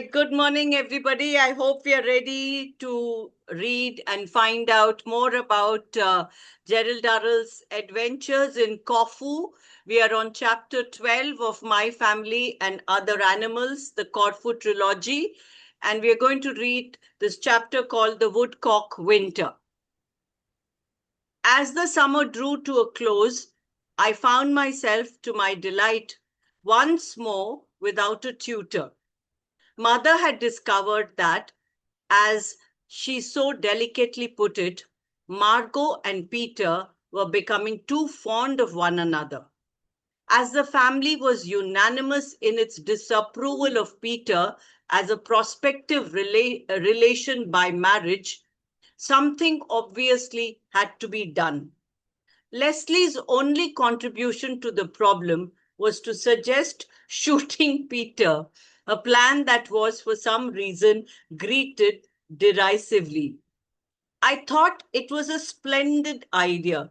right, good morning, everybody. I hope we are ready to read and find out more about Gerald Durrell's adventures in Corfu. We are on chapter 12 of My Family and Other Animals, the Corfu trilogy, and we are going to read this chapter called The Woodcock Winter. As the summer drew to a close, I found myself, to my delight, once more without a tutor. Mother had discovered that, as she so delicately put it, Margot and Peter were becoming too fond of one another. As the family was unanimous in its disapproval of Peter as a prospective relation by marriage, something obviously had to be done. Leslie's only contribution to the problem was to suggest shooting Peter, a plan that was for some reason greeted derisively. I thought it was a splendid idea,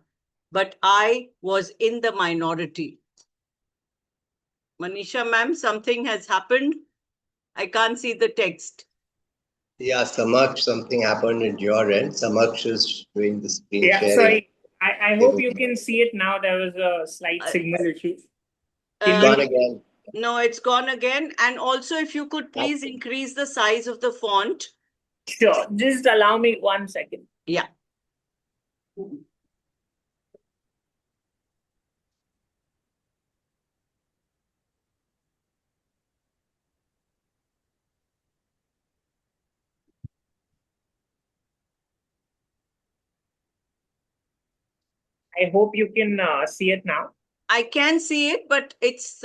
but I was in the minority. Manisha, ma'am, something has happened. I can't see the text. Yeah, Samaksh, something happened at your end. Samaksh is doing the screen sharing. Sorry. I hope you can see it now. There was a slight signal issue. It's gone again. No, it's gone again. And also, if you could please increase the size of the font. Sure. Just allow me 1 second. Yeah. I hope you can see it now. I can see it, but it's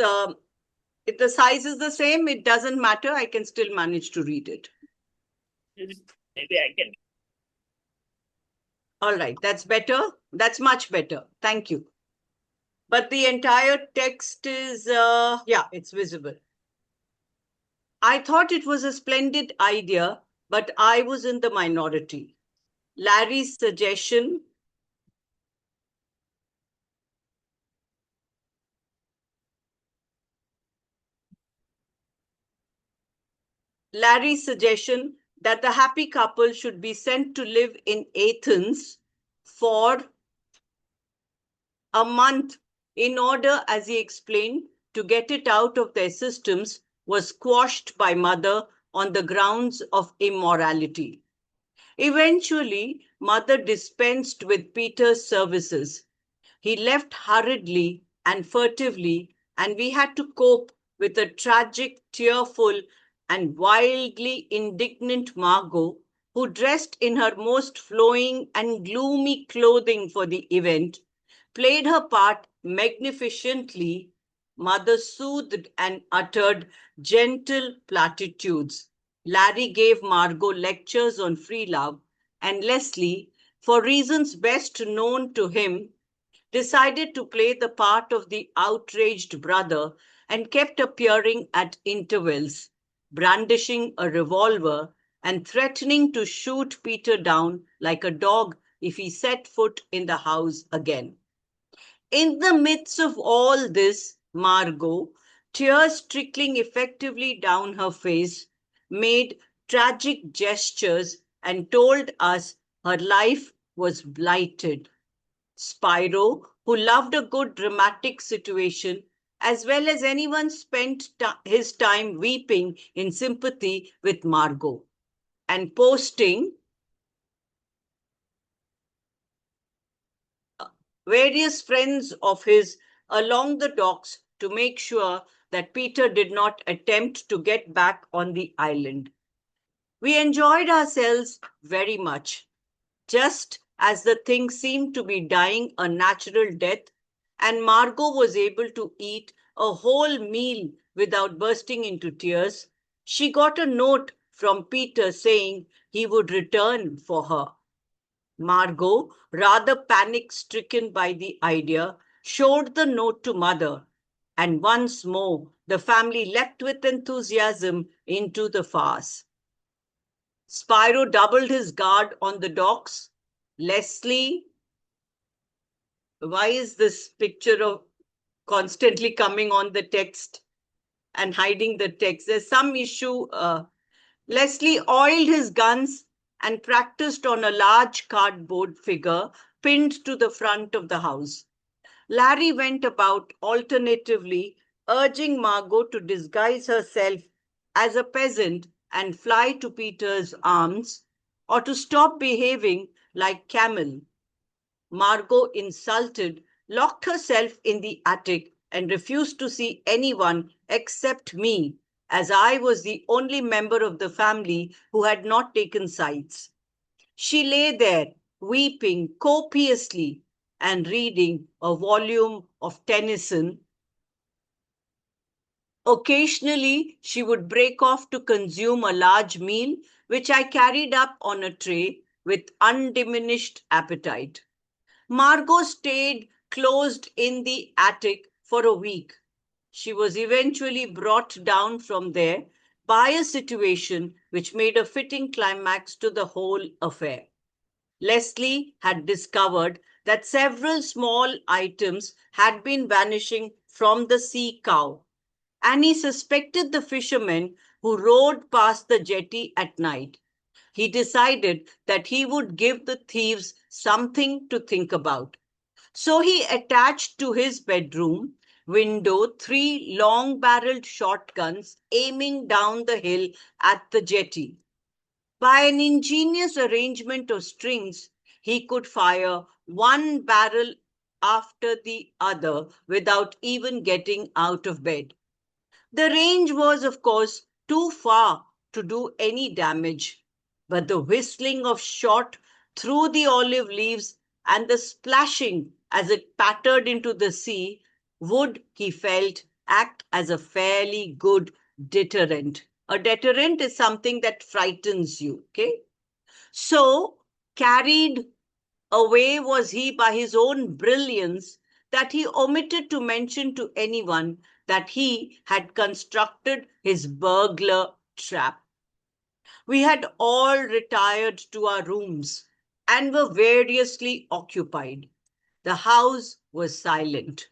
if the size is the same, it doesn't matter. I can still manage to read it. Maybe I can. All right, that's better. That's much better. Thank you. But the entire text is, yeah, it's visible. I thought it was a splendid idea, but I was in the minority. Larry's suggestion that the happy couple should be sent to live in Athens for a month in order, as he explained, to get it out of their systems was quashed by Mother on the grounds of immorality. Eventually, Mother dispensed with Peter's services. He left hurriedly and furtively, and we had to cope with a tragic, tearful, and wildly indignant Margot, who, dressed in her most flowing and gloomy clothing for the event, played her part magnificently. Mother soothed and uttered gentle platitudes. Larry gave Margot lectures on free love, and Leslie, for reasons best known to him, decided to play the part of the outraged brother and kept appearing at intervals, brandishing a revolver and threatening to shoot Peter down like a dog if he set foot in the house again. In the midst of all this, Margot, tears trickling effectively down her face, made tragic gestures and told us her life was blighted. Spyro, who loved a good dramatic situation, as well as anyone, spent his time weeping in sympathy with Margot and posting various friends of his along the docks to make sure that Peter did not attempt to get back on the island. We enjoyed ourselves very much, just as the thing seemed to be dying a natural death, and Margot was able to eat a whole meal without bursting into tears. She got a note from Peter saying he would return for her. Margot, rather panic-stricken by the idea, showed the note to Mother, and once more the family leapt with enthusiasm into the farce. Spyro doubled his guard on the docks. Leslie, why is this picture of constantly coming on the text and hiding the text? There's some issue Leslie oiled his guns and practiced on a large cardboard figure pinned to the front of the house. Larry went about alternatively urging Margot to disguise herself as a peasant and fly to Peter's arms, or to stop behaving like Camel. Margot, insulted, locked herself in the attic and refused to see anyone except me, as I was the only member of the family who had not taken sides. She lay there, weeping copiously and reading a volume of Tennyson. Occasionally, she would break off to consume a large meal, which I carried up on a tray with undiminished appetite. Margot stayed closed in the attic for a week. She was eventually brought down from there by a situation which made a fitting climax to the whole affair. Leslie had discovered that several small items had been vanishing from the sea cow, and he suspected the fishermen who rowed past the jetty at night. He decided that he would give the thieves something to think about. So he attached to his bedroom window three long-barreled shotguns aiming down the hill at the jetty. By an ingenious arrangement of strings, he could fire one barrel after the other without even getting out of bed. The range was, of course, too far to do any damage, but the whistling of shot through the olive leaves and the splashing as it pattered into the sea would, he felt, act as a fairly good deterrent. A deterrent is something that frightens you, okay? So, carried away was he by his own brilliance that he omitted to mention to anyone that he had constructed his burglar trap. We had all retired to our rooms and were variously occupied. The house was silent.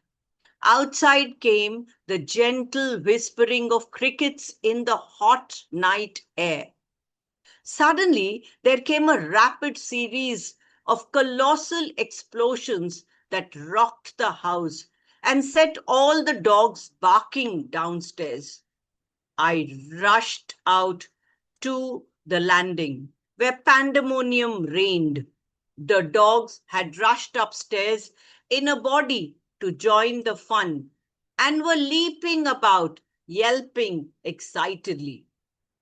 Outside came the gentle whispering of crickets in the hot night air. Suddenly, there came a rapid series of colossal explosions that rocked the house and set all the dogs barking downstairs. I rushed out to the landing where pandemonium reigned. The dogs had rushed upstairs in a body to join the fun and were leaping about, yelping excitedly.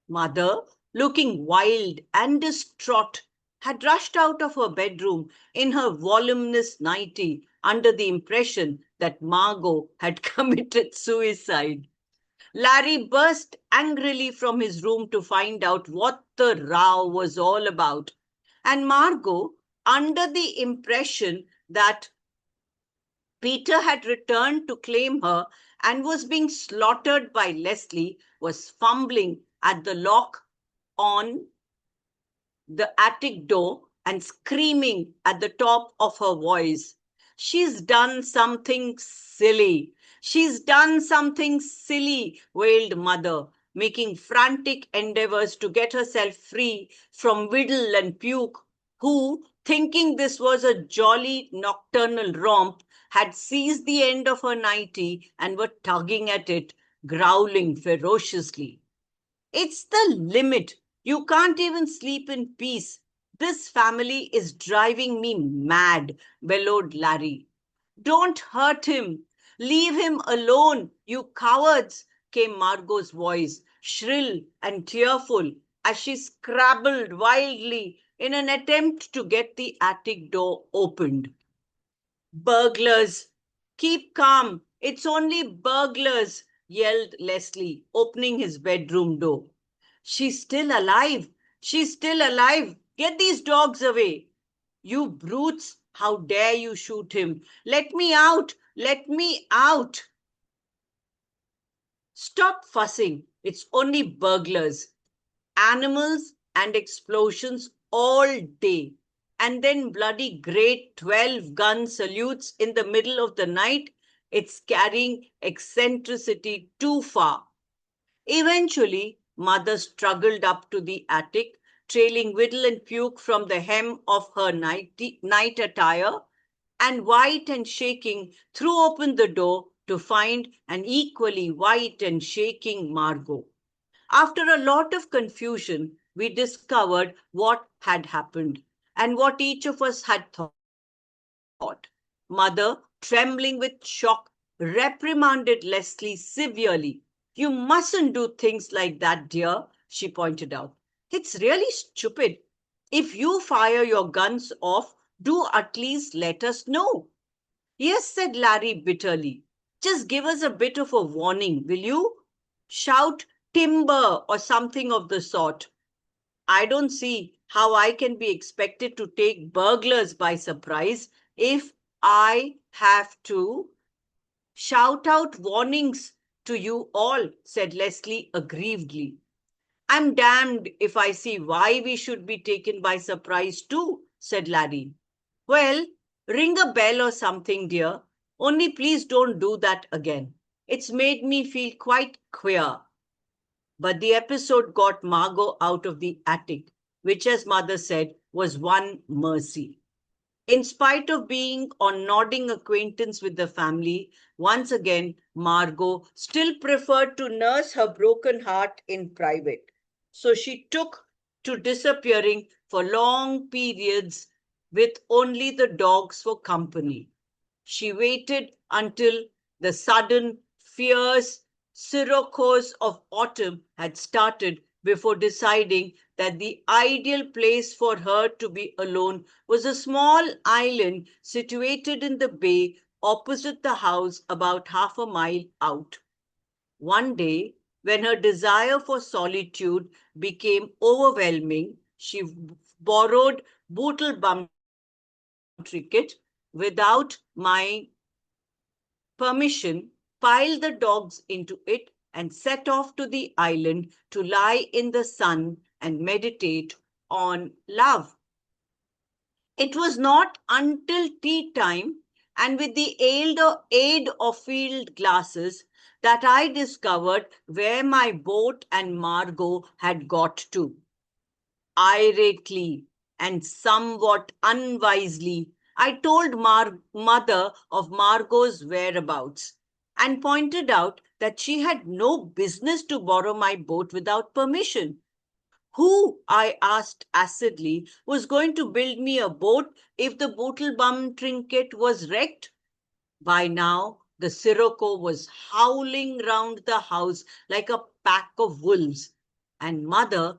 Mother, looking wild and distraught, had rushed out of her bedroom in her voluminous nightie under the impression that Margot had committed suicide. Larry burst angrily from his room to find out what the row was all about. And Margot, under the impression that Peter had returned to claim her and was being slaughtered by Leslie, was fumbling at the lock on the attic door and screaming at the top of her voice. She's done something silly. She's done something silly, wailed Mother, making frantic endeavors to get herself free from Whittle and Puke, who, thinking this was a jolly nocturnal romp, had seized the end of her nightie and were tugging at it, growling ferociously. It's the limit. You can't even sleep in peace. This family is driving me mad, bellowed Larry. Don't hurt him. Leave him alone, you cowards, came Margot's voice, shrill and tearful, as she scrabbled wildly in an attempt to get the attic door opened. Burglars! Keep calm. It's only burglars, yelled Leslie, opening his bedroom door. She's still alive. She's still alive. Get these dogs away. You brutes, how dare you shoot him? Let me out. Let me out. Stop fussing. It's only burglars. Animals and explosions all day. And then bloody great 12-gun salutes in the middle of the night. It's carrying eccentricity too far. Eventually, Mother struggled up to the attic, trailing whittle and puke from the hem of her night attire, and white and shaking, threw open the door to find an equally white and shaking Margot. After a lot of confusion, we discovered what had happened and what each of us had thought. Mother, trembling with shock, reprimanded Leslie severely. You mustn't do things like that, dear, she pointed out. It's really stupid. If you fire your guns off, do at least let us know. Yes, said Larry bitterly. Just give us a bit of a warning, will you? Shout timber or something of the sort. I don't see how I can be expected to take burglars by surprise if I have to shout out warnings to you all, said Leslie aggrievedly. I'm damned if I see why we should be taken by surprise too, said Larry. Well, ring a bell or something, dear. Only please don't do that again. It's made me feel quite queer. But the episode got Margot out of the attic, which, as Mother said, was one mercy. In spite of being on nodding acquaintance with the family, once again, Margot still preferred to nurse her broken heart in private. So she took to disappearing for long periods with only the dogs for company. She waited until the sudden, fierce siroccos of autumn had started before deciding that the ideal place for her to be alone was a small island situated in the bay opposite the house about half a mile out. One day, when her desire for solitude became overwhelming, she borrowed Bootle Bum Cricket without my permission, piled the dogs into it, and set off to the island to lie in the sun and meditate on love. It was not until tea time, and with the aid of field glasses, that I discovered where my boat and Margot had got to. Irately and somewhat unwisely, I told Mother of Margot's whereabouts and pointed out that she had no business to borrow my boat without permission. Who, I asked acidly, was going to build me a boat if the Bootlebum trinket was wrecked? By now, the Sirocco was howling round the house like a pack of wolves, and Mother,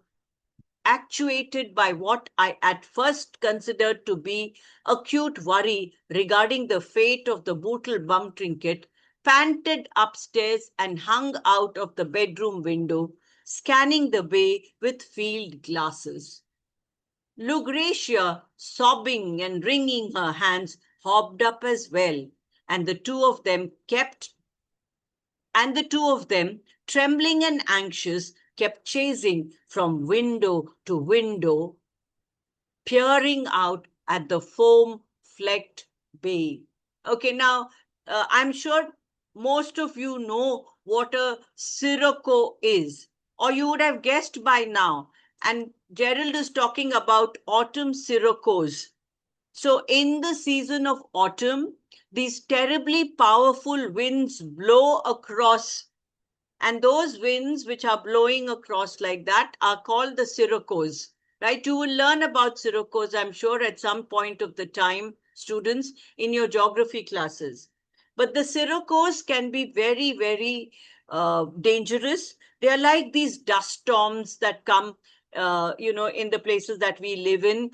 actuated by what I at first considered to be acute worry regarding the fate of the Bootle Bum trinket, panted upstairs and hung out of the bedroom window, scanning the bay with field glasses. Lucretia, sobbing and wringing her hands, hopped up as well, and the two of them trembling and anxious, kept chasing from window to window, peering out at the foam-flecked bay. Okay, now I'm sure most of you know what a sirocco is, or you would have guessed by now. And Gerald is talking about autumn siroccos. So in the season of autumn, these terribly powerful winds blow across, and those winds which are blowing across like that are called the siroccos, right? You will learn about siroccos, I'm sure, at some point of the time, students, in your geography classes. But the siroccos can be very, very dangerous. They are like these dust storms that come, in the places that we live in.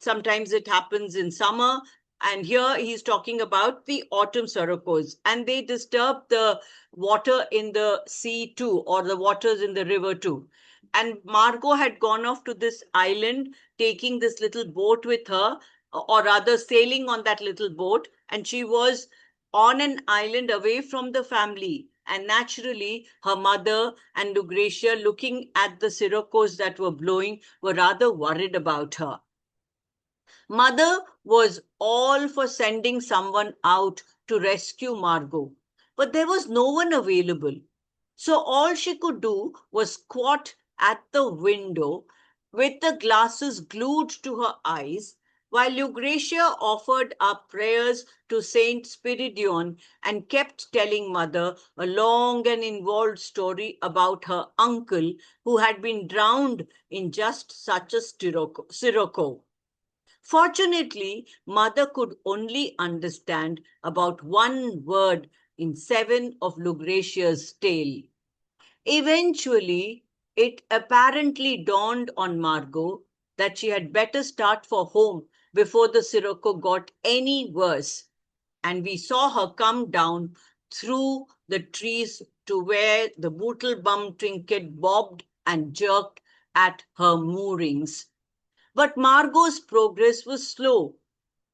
Sometimes it happens in summer. And here he's talking about the autumn siroccos, and they disturb the water in the sea too, or the waters in the river too. And Margot had gone off to this island, taking this little boat with her, or rather sailing on that little boat. And she was on an island away from the family. And naturally, her mother and Lucretia, looking at the siroccos that were blowing, were rather worried about her. Mother was all for sending someone out to rescue Margot, but there was no one available. So all she could do was squat at the window with the glasses glued to her eyes, while Lucretia offered up prayers to Saint Spiridion and kept telling Mother a long and involved story about her uncle who had been drowned in just such a Sirocco. Fortunately, Mother could only understand about one word in 7 of Lucretia's tale. Eventually, it apparently dawned on Margot that she had better start for home before the Sirocco got any worse, and we saw her come down through the trees to where the Boottlebum trinket bobbed and jerked at her moorings. But Margot's progress was slow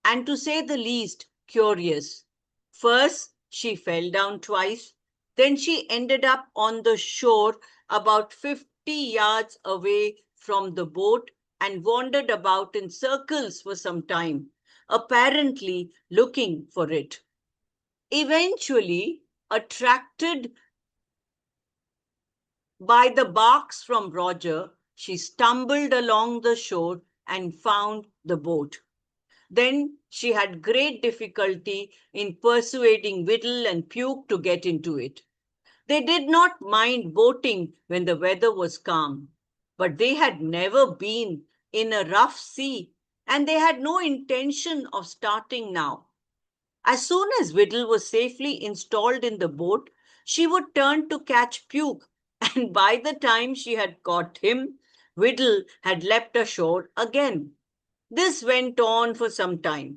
and, to say the least, curious. First, she fell down twice. Then she ended up on the shore about 50 yards away from the boat and wandered about in circles for some time, apparently looking for it. Eventually, attracted by the barks from Roger, she stumbled along the shore and found the boat. Then she had great difficulty in persuading Whittle and Puke to get into it. They did not mind boating when the weather was calm, but they had never been in a rough sea and they had no intention of starting now. As soon as Whittle was safely installed in the boat, she would turn to catch Puke, and by the time she had caught him, Whittle had leapt ashore again. This went on for some time.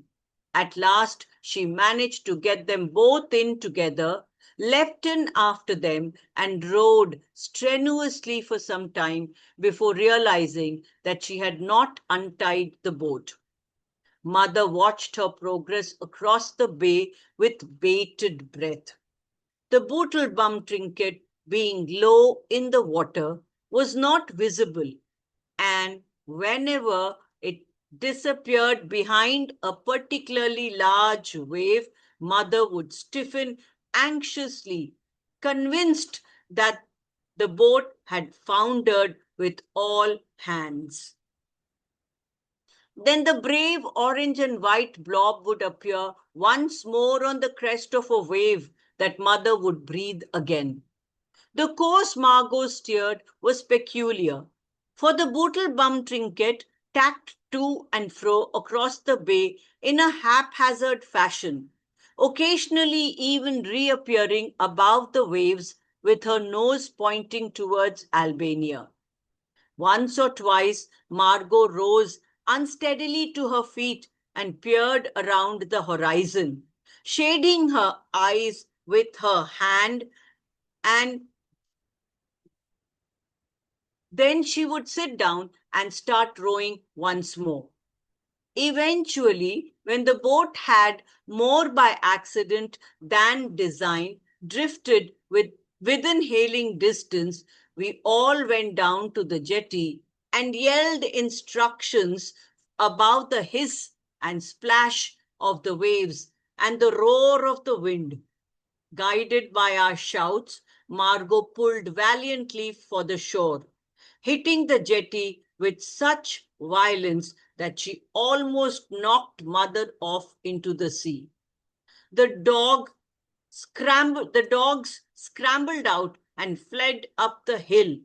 At last, she managed to get them both in together, leapt in after them, and rowed strenuously for some time before realizing that she had not untied the boat. Mother watched her progress across the bay with bated breath. The Boottlebum trinket, being low in the water, was not visible, and whenever it disappeared behind a particularly large wave, Mother would stiffen anxiously, convinced that the boat had foundered with all hands. Then the brave orange and white blob would appear once more on the crest of a wave that Mother would breathe again. The course Margot steered was peculiar, for the Boottlebum trinket tacked to and fro across the bay in a haphazard fashion, occasionally even reappearing above the waves with her nose pointing towards Albania. Once or twice, Margot rose unsteadily to her feet and peered around the horizon, shading her eyes with her hand, and then she would sit down and start rowing once more. Eventually, when the boat had, more by accident than design, drifted within hailing distance, we all went down to the jetty and yelled instructions about the hiss and splash of the waves and the roar of the wind. Guided by our shouts, Margot pulled valiantly for the shore, hitting the jetty with such violence that she almost knocked Mother off into the sea. The dogs scrambled out and fled up the hill,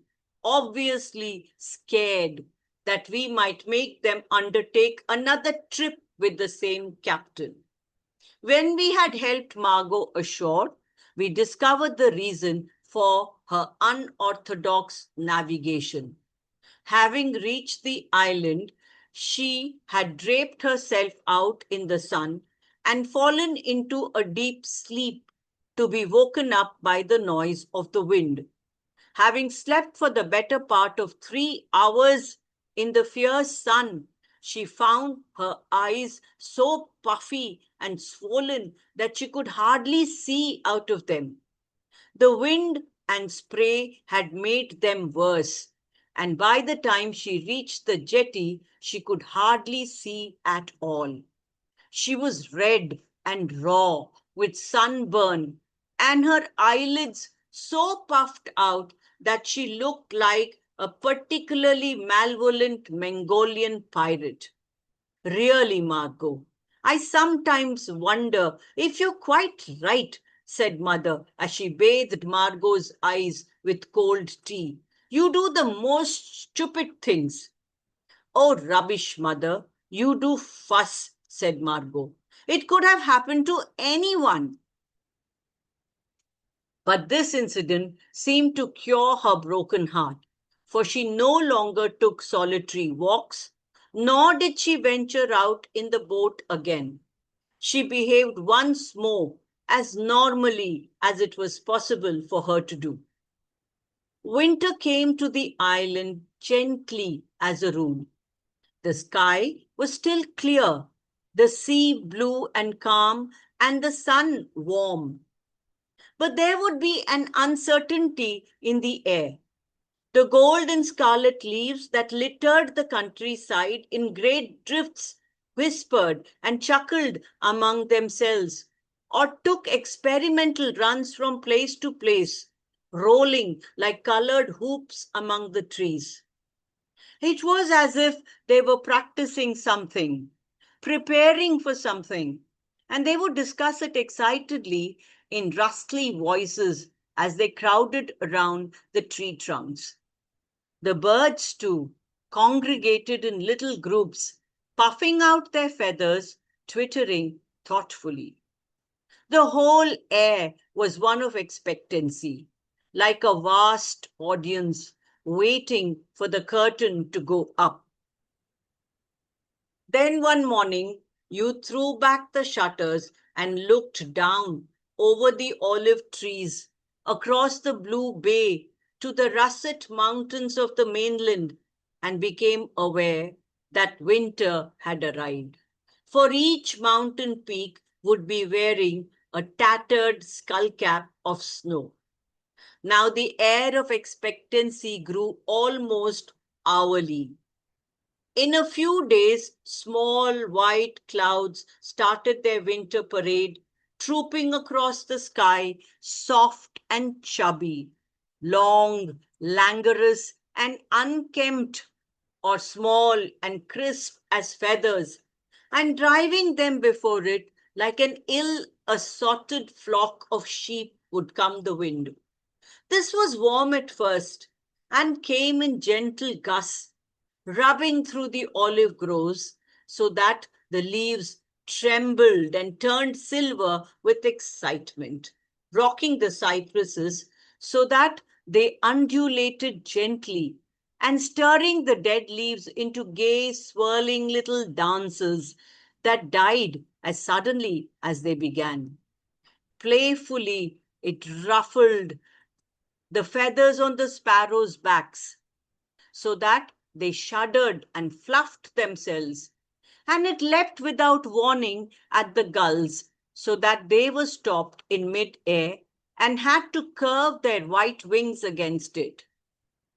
obviously scared that we might make them undertake another trip with the same captain. When we had helped Margot ashore, we discovered the reason for her unorthodox navigation. Having reached the island, she had draped herself out in the sun and fallen into a deep sleep to be woken up by the noise of the wind. Having slept for the better part of 3 hours in the fierce sun, she found her eyes so puffy and swollen that she could hardly see out of them. The wind and spray had made them worse, and by the time she reached the jetty, she could hardly see at all. She was red and raw with sunburn, and her eyelids so puffed out that she looked like a particularly malevolent Mongolian pirate. Really, Margot, I sometimes wonder if you're quite right, said Mother as she bathed Margot's eyes with cold tea. You do the most stupid things. Oh, rubbish, Mother. You do fuss, said Margot. It could have happened to anyone. But this incident seemed to cure her broken heart, for she no longer took solitary walks, nor did she venture out in the boat again. She behaved once more as normally as it was possible for her to do. Winter came to the island gently as a rule. The sky was still clear, the sea blue and calm, and the sun warm. But there would be an uncertainty in the air. The gold and scarlet leaves that littered the countryside in great drifts whispered and chuckled among themselves, or took experimental runs from place to place, rolling like colored hoops among the trees. It was as if they were practicing something, preparing for something, and they would discuss it excitedly in rustly voices as they crowded around the tree trunks. The birds, too, congregated in little groups, puffing out their feathers, twittering thoughtfully. The whole air was one of expectancy, like a vast audience waiting for the curtain to go up. Then one morning, you threw back the shutters and looked down over the olive trees, across the blue bay to the russet mountains of the mainland, and became aware that winter had arrived. For each mountain peak would be wearing a tattered skullcap of snow. Now the air of expectancy grew almost hourly. In a few days, small white clouds started their winter parade, trooping across the sky, soft and chubby, long, languorous, and unkempt, or small and crisp as feathers, and driving them before it like an ill assorted flock of sheep would come the wind. This was warm at first and came in gentle gusts, rubbing through the olive groves so that the leaves trembled and turned silver with excitement, rocking the cypresses so that they undulated gently and stirring the dead leaves into gay, swirling little dances that died as suddenly as they began. Playfully, it ruffled the feathers on the sparrows' backs so that they shuddered and fluffed themselves, and it leapt without warning at the gulls so that they were stopped in mid-air and had to curve their white wings against it.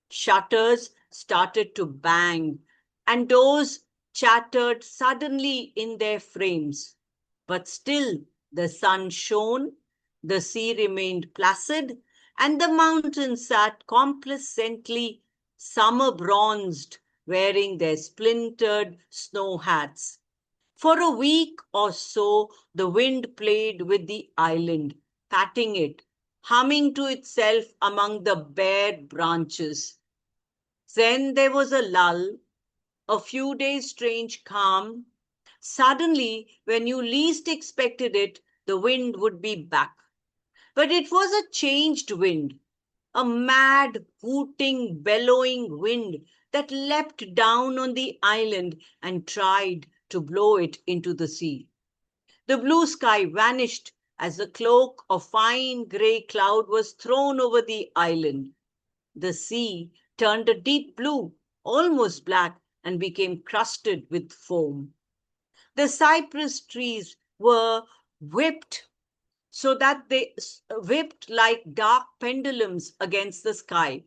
Shutters started to bang, and doors chattered suddenly in their frames. But still the sun shone, the sea remained placid, and the mountains sat complacently summer bronzed, wearing their splintered snow hats. For a week or so, the wind played with the island, patting it, humming to itself among the bare branches. Then there was a lull, a few days' strange calm. Suddenly, when you least expected it, the wind would be back. But it was a changed wind, a mad, hooting, bellowing wind that leapt down on the island and tried to blow it into the sea. The blue sky vanished as a cloak of fine grey cloud was thrown over the island. The sea turned a deep blue, almost black, and became crusted with foam. The cypress trees were whipped so that they whipped like dark pendulums against the sky.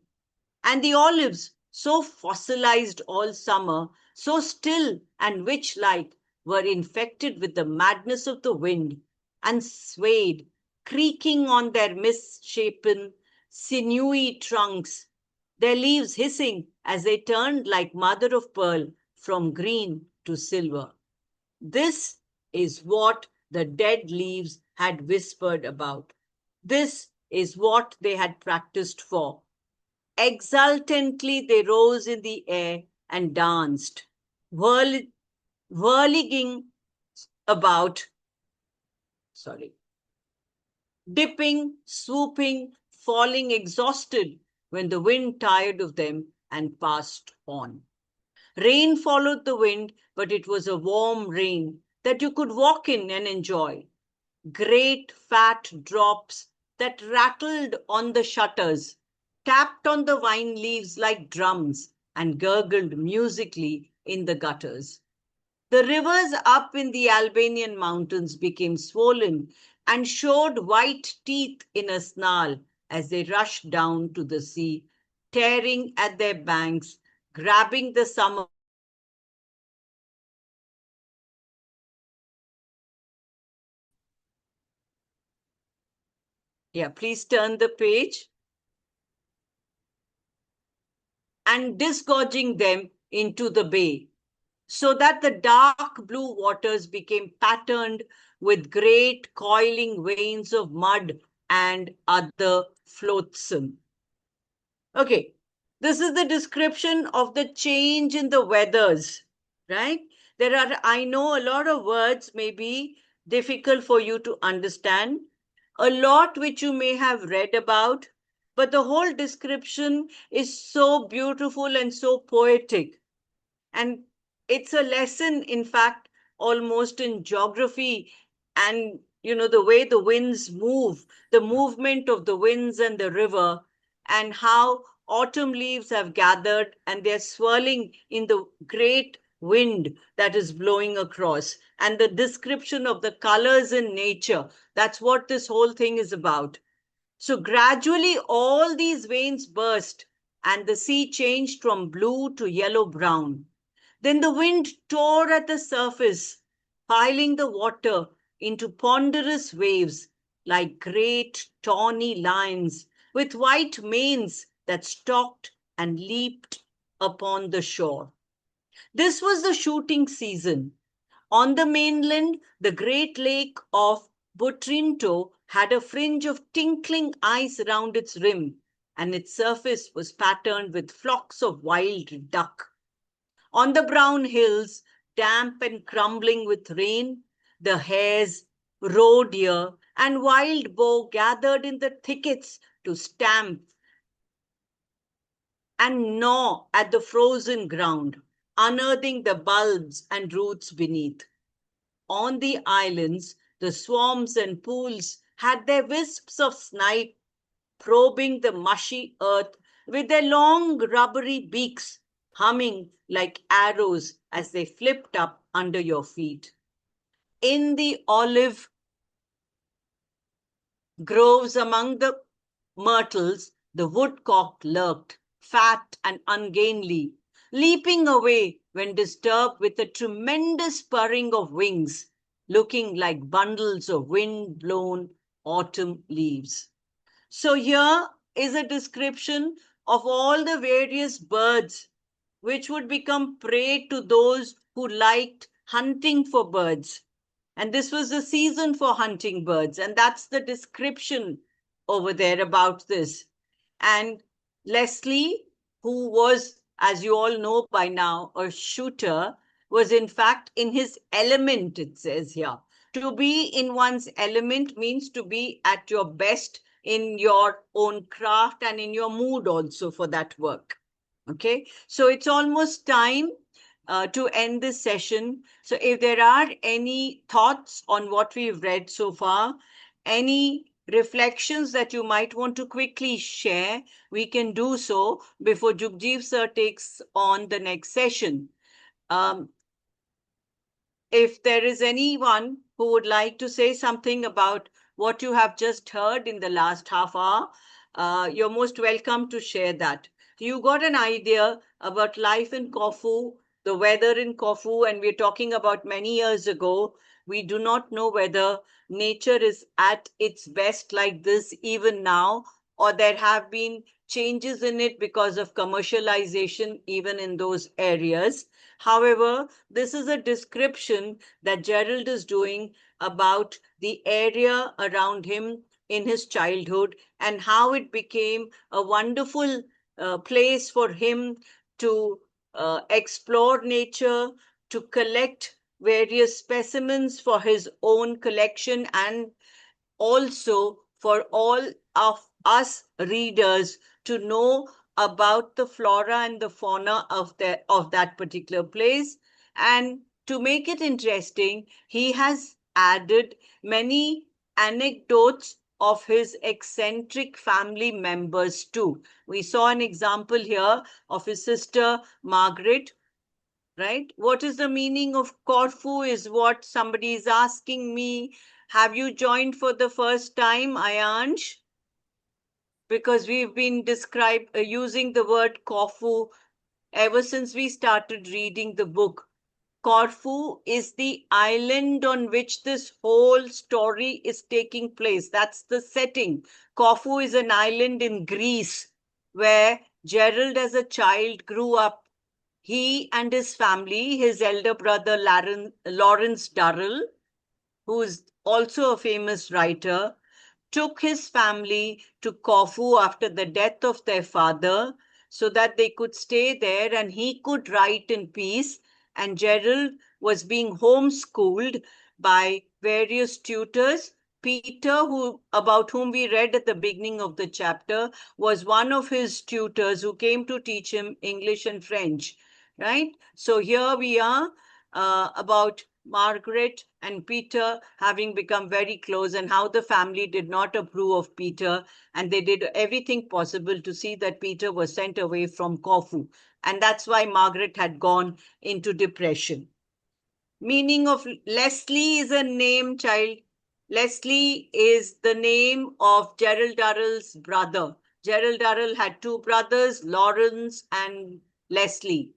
And the olives, so fossilized all summer, so still and witch-like, were infected with the madness of the wind and swayed, creaking on their misshapen, sinewy trunks, their leaves hissing as they turned like mother of pearl from green to silver. This is what the dead leaves had whispered about. This is what they had practiced for. Exultantly, they rose in the air and danced, whirling about, dipping, swooping, falling exhausted when the wind tired of them and passed on. Rain followed the wind, but it was a warm rain that you could walk in and enjoy. Great fat drops that rattled on the shutters, tapped on the vine leaves like drums, and gurgled musically in the gutters. The rivers up in the Albanian mountains became swollen and showed white teeth in a snarl as they rushed down to the sea, tearing at their banks, grabbing the summer. Yeah, please turn the page. And disgorging them into the bay, so that the dark blue waters became patterned with great coiling veins of mud and other flotsam. Okay, this is the description of the change in the weathers, right? There are, I know a lot of words may be difficult for you to understand, a lot which you may have read about, but the whole description is so beautiful and so poetic. And it's a lesson, in fact, almost in geography and, the way the winds move, the movement of the winds and the river, and how autumn leaves have gathered and they're swirling in the great wind that is blowing across, and the description of the colors in nature. That's what this whole thing is about. So gradually, all these veins burst, and the sea changed from blue to yellow-brown. Then the wind tore at the surface, piling the water into ponderous waves like great tawny lions with white manes that stalked and leaped upon the shore. This was the shooting season. On the mainland, the great lake of Butrinto had a fringe of tinkling ice round its rim, and its surface was patterned with flocks of wild duck. On the brown hills, damp and crumbling with rain, the hares, roe deer, and wild boar gathered in the thickets to stamp and gnaw at the frozen ground, unearthing the bulbs and roots beneath. On the islands, the swamps and pools had their wisps of snipe probing the mushy earth with their long rubbery beaks, humming like arrows as they flipped up under your feet. In the olive groves among the myrtles, the woodcock lurked, fat and ungainly, leaping away when disturbed with a tremendous purring of wings, looking like bundles of wind-blown autumn leaves. So here is a description of all the various birds which would become prey to those who liked hunting for birds. And this was the season for hunting birds. And that's the description over there about this. And Leslie, who was, as you all know by now, a shooter, was in fact in his element, it says here. To be in one's element means to be at your best in your own craft and in your mood also for that work. Okay, so it's almost time to end this session. So if there are any thoughts on what we've read so far, any reflections that you might want to quickly share, we can do so before Jugjiv sir takes on the next session. If there is anyone who would like to say something about what you have just heard in the last half hour, you're most welcome to share that. You got an idea about life in Corfu, the weather in Corfu, and we're talking about many years ago. We do not know whether nature is at its best like this even now, or there have been changes in it because of commercialization even in those areas. However, this is a description that Gerald is doing about the area around him in his childhood and how it became a wonderful place for him to explore nature, to collect various specimens for his own collection, and also for all of us readers to know about the flora and the fauna of that particular place. And to make it interesting, he has added many anecdotes of his eccentric family members too. We saw an example here of his sister Margaret, right? What is the meaning of Corfu is what somebody is asking me. Have you joined for the first time, Ayansh? Because we've been using the word Corfu ever since we started reading the book. Corfu is the island on which this whole story is taking place. That's the setting. Corfu is an island in Greece where Gerald as a child grew up. He and his family, his elder brother Lawrence Durrell, who is also a famous writer, took his family to Corfu after the death of their father so that they could stay there and he could write in peace. And Gerald was being homeschooled by various tutors. Peter, about whom we read at the beginning of the chapter, was one of his tutors who came to teach him English and French, right? So here we are about Margaret and Peter having become very close, and how the family did not approve of Peter, and they did everything possible to see that Peter was sent away from Corfu. And that's why Margaret had gone into depression. Meaning of Leslie is a name, child. Leslie is the name of Gerald Durrell's brother. Gerald Durrell had two brothers, Lawrence and Leslie.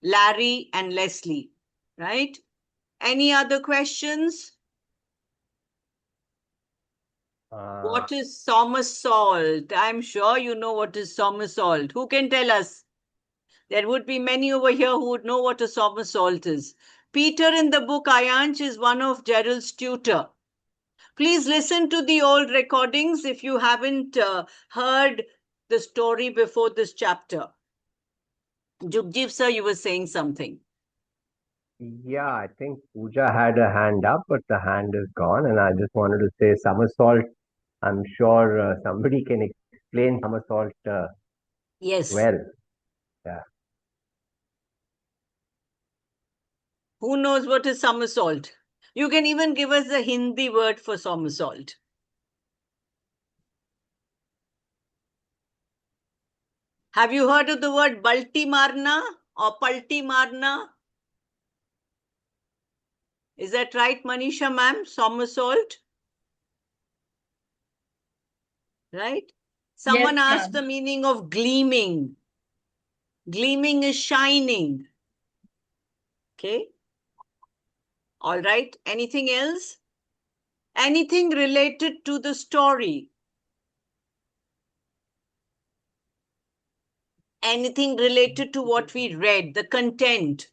Larry and Leslie, right? Any other questions? What is somersault? I'm sure you know what is somersault. Who can tell us? There would be many over here who would know what a somersault is. Peter in the book Ayansh is one of Gerald's tutor. Please listen to the old recordings if you haven't heard the story before this chapter. Jugjiv sir, you were saying something. Yeah, I think Pooja had a hand up, but the hand is gone. And I just wanted to say somersault. I'm sure somebody can explain somersault Yes. well. Yeah. Who knows what is somersault? You can even give us a Hindi word for somersault. Have you heard of the word balti marna or palti marna? Is that right, Manisha ma'am? Somersault? Right? Someone Yes, asked the ma'am. meaning of gleaming. Gleaming is shining. Okay. All right. Anything else? Anything related to the story? Anything related to what we read, the content?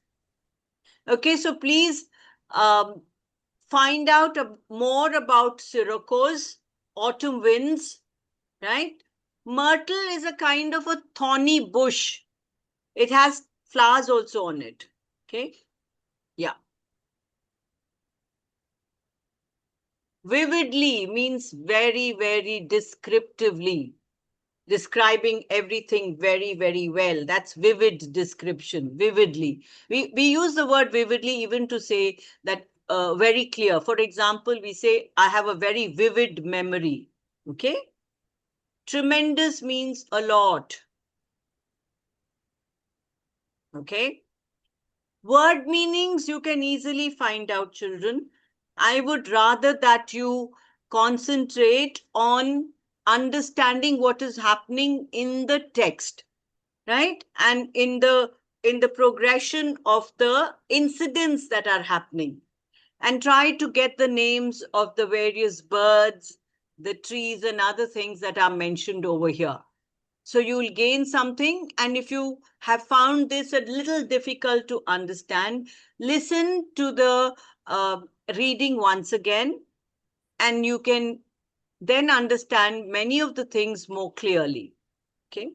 Okay, so please find out more about Sirocco's autumn winds, right? Myrtle is a kind of a thorny bush. It has flowers also on it. Okay. Yeah. Vividly means very, very descriptively, describing everything very, very well. That's vivid description, vividly. We use the word vividly even to say that very clear. For example, we say, I have a very vivid memory. Okay. Tremendous means a lot. Okay. Word meanings you can easily find out, children. I would rather that you concentrate on understanding what is happening in the text, right? And in the progression of the incidents that are happening. And try to get the names of the various birds, the trees and other things that are mentioned over here. So you'll gain something. And if you have found this a little difficult to understand, listen to the reading once again, and you can then understand many of the things more clearly. Okay.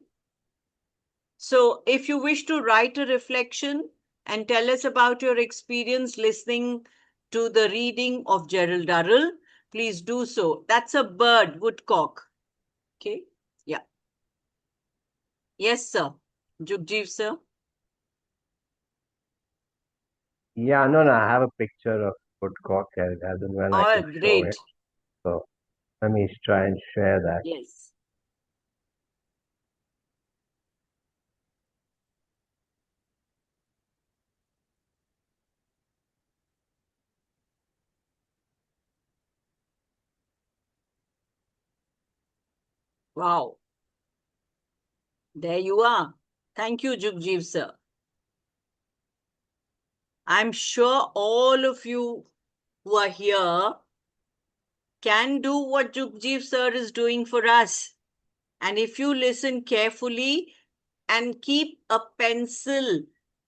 So if you wish to write a reflection and tell us about your experience listening to the reading of Gerald Durrell, please do so. That's a bird, woodcock. Okay. Yeah. Yes, sir. Jugjiv, sir. Yeah, no, I have a picture of Woodcock as and when I Oh, can show it. great. So let me try and share that. Yes. Wow. There you are. Thank you, Jugjiv, sir. I'm sure all of you who are here can do what Jugjiv sir is doing for us. And if you listen carefully and keep a pencil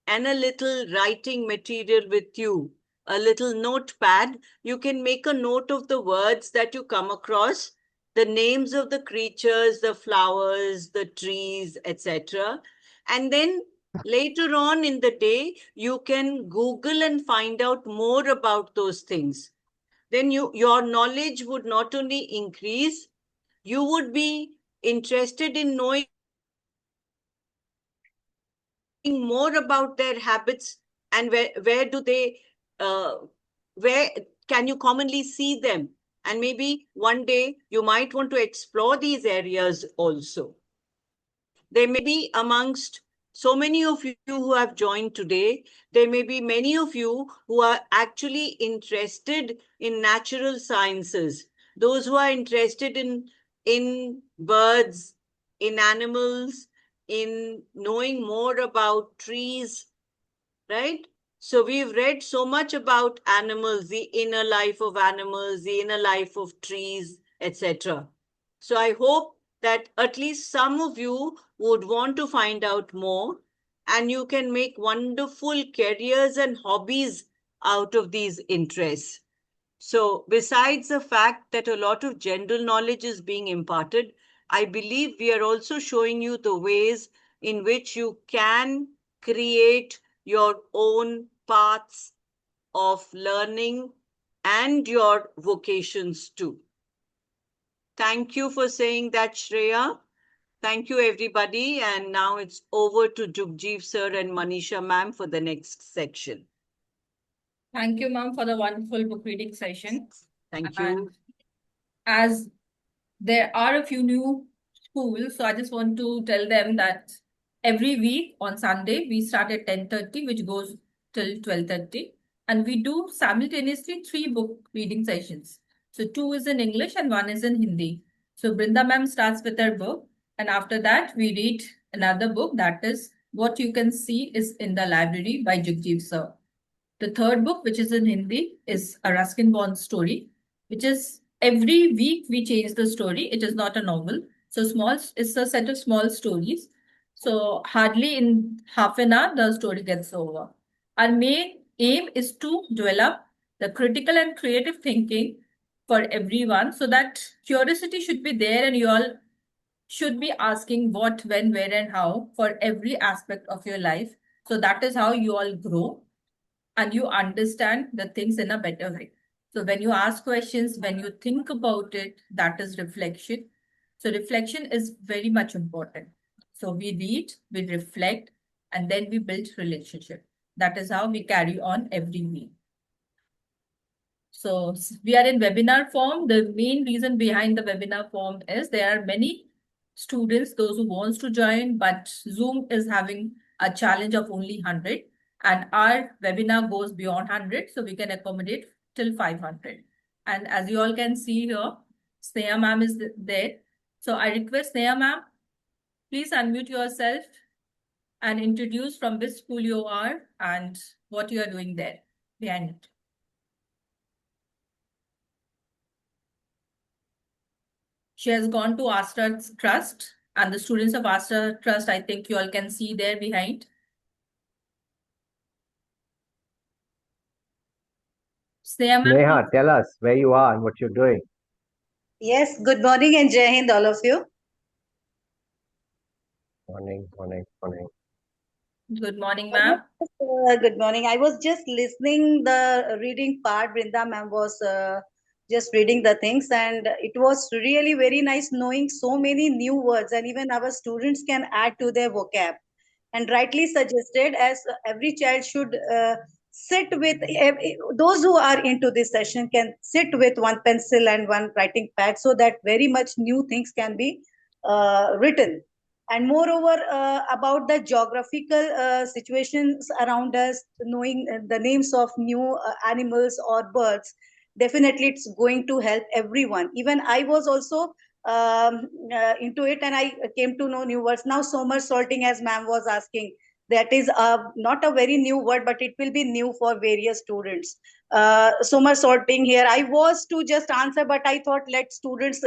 and a little writing material with you, a little notepad, you can make a note of the words that you come across, the names of the creatures, the flowers, the trees, etc. And then later on in the day, you can Google and find out more about those things. Then your knowledge would not only increase, you would be interested in knowing more about their habits, and where do they where can you commonly see them, and maybe one day you might want to explore these areas also. There may be amongst so many of you who have joined today, there may be many of you who are actually interested in natural sciences, those who are interested in birds, in animals, in knowing more about trees, right? So we've read so much about animals, the inner life of animals, the inner life of trees, etc. So I hope that at least some of you would want to find out more, and you can make wonderful careers and hobbies out of these interests. So besides the fact that a lot of general knowledge is being imparted, I believe we are also showing you the ways in which you can create your own paths of learning and your vocations too. Thank you for saying that, Shreya. Thank you, everybody. And now it's over to Jugjiv sir and Manisha ma'am for the next section. Thank you, ma'am, for the wonderful book reading session. Thank And you. as there are a few new schools, so I just want to tell them that every week on Sunday, we start at 10:30, which goes till 12:30. And we do simultaneously 3 book reading sessions. So 2 is in English and 1 is in Hindi. So Brinda ma'am starts with her book. And after that, we read another book, that is What You Can See Is in the Library by Jugjiv sir. The third book, which is in Hindi, is a Ruskin Bond story, which is every week we change the story. It is not a novel. So small, it's a set of small stories. So hardly in half an hour, the story gets over. Our main aim is to develop the critical and creative thinking for everyone, so that curiosity should be there and you all should be asking what, when, where, and how for every aspect of your life. So that is how you all grow and you understand the things in a better way. So when you ask questions, when you think about it, that is reflection. So reflection is very much important. So we read, we reflect, and then we build relationship. That is how we carry on every week. So we are in webinar form. The main reason behind the webinar form is there are many students, those who wants to join, but Zoom is having a challenge of only 100. And our webinar goes beyond 100, so we can accommodate till 500. And as you all can see here, Sneha ma'am is there. So I request Sneha ma'am, please unmute yourself and introduce from which school you are and what you are doing there behind it. She has gone to Astra Trust, and the students of Astra Trust, I think you all can see there behind. Sneha, tell us where you are and what you're doing. Yes, good morning and Jai Hind, all of you. Morning. Good morning, ma'am. Good morning. I was just listening the reading part. Brinda ma'am was just reading the things, and it was really very nice knowing so many new words, and even our students can add to their vocab. And rightly suggested, as every child should sit with those who are into this session can sit with one pencil and one writing pad, so that very much new things can be written. And moreover, about the geographical situations around us, knowing the names of new animals or birds, definitely it's going to help everyone. Even I was also into it, and I came to know new words. Now somersaulting, as ma'am was asking, that is not a very new word, but it will be new for various students. Somersaulting, here I was to just answer, but I thought let students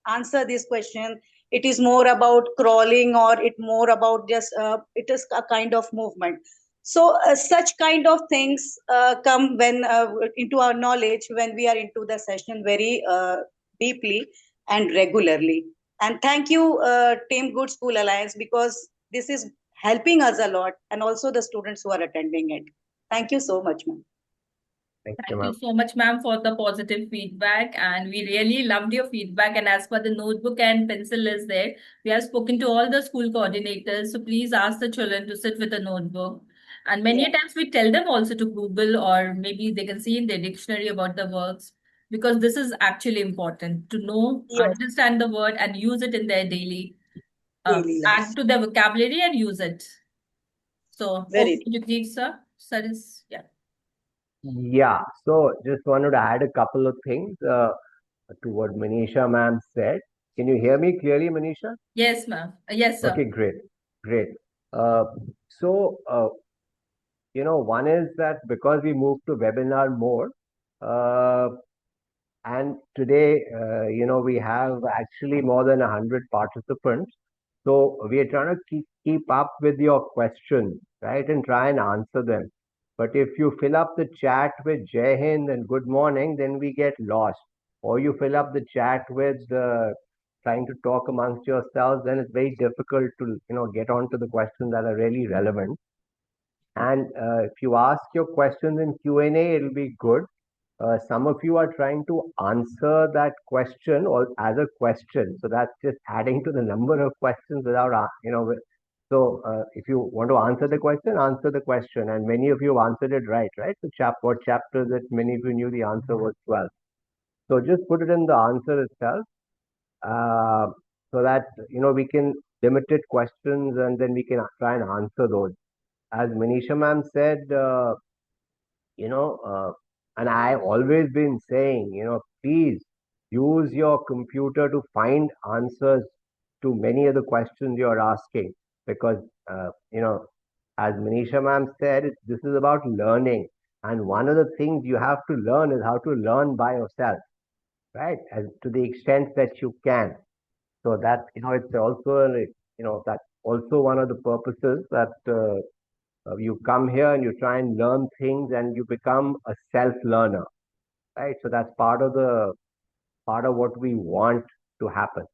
answer this question. It is more about crawling, or it more about just it is a kind of movement. So such kind of things come when into our knowledge when we are into the session very deeply and regularly. And thank you, Team Good School Alliance, because this is helping us a lot, and also the students who are attending it. Thank you so much, ma'am. Thank you, Thank ma'am. you so much, ma'am, for the positive feedback. And we really loved your feedback. And as per the notebook and pencil is there, we have spoken to all the school coordinators. So please ask the children to sit with a notebook. And many times we tell them also to Google, or maybe they can see in their dictionary about the words, because this is actually important to know, understand the word and use it in their daily life. Add to their vocabulary and use it. So, Very Jugjiv, sir. Sir is, yeah. Yeah, so just wanted to add a couple of things to what Manisha ma'am said. Can you hear me clearly, Manisha? Yes, ma'am. Yes, sir. Okay, great. Uh, so, one is that because we moved to webinar mode, and today, we have actually more than 100 participants. So we are trying to keep up with your questions, right, and try and answer them. But if you fill up the chat with Jai Hind and good morning, then we get lost. Or you fill up the chat with trying to talk amongst yourselves, then it's very difficult to, get onto the questions that are really relevant. And if you ask your questions in Q&A, it'll be good. Some of you are trying to answer that question or as a question. So that's just adding to the number of questions without, So if you want to answer the question. And many of you have answered it right? So what chapter that many of you knew the answer was 12. So just put it in the answer itself so that, we can limited questions and then we can try and answer those. As Manisha ma'am said, and I've always been saying, please use your computer to find answers to many of the questions you're asking. Because, as Manisha ma'am said, this is about learning. And one of the things you have to learn is how to learn by yourself, right? And to the extent that you can. So that, it's also, that's also one of the purposes that you come here and you try and learn things and you become a self-learner, right? So that's part of what we want to happen.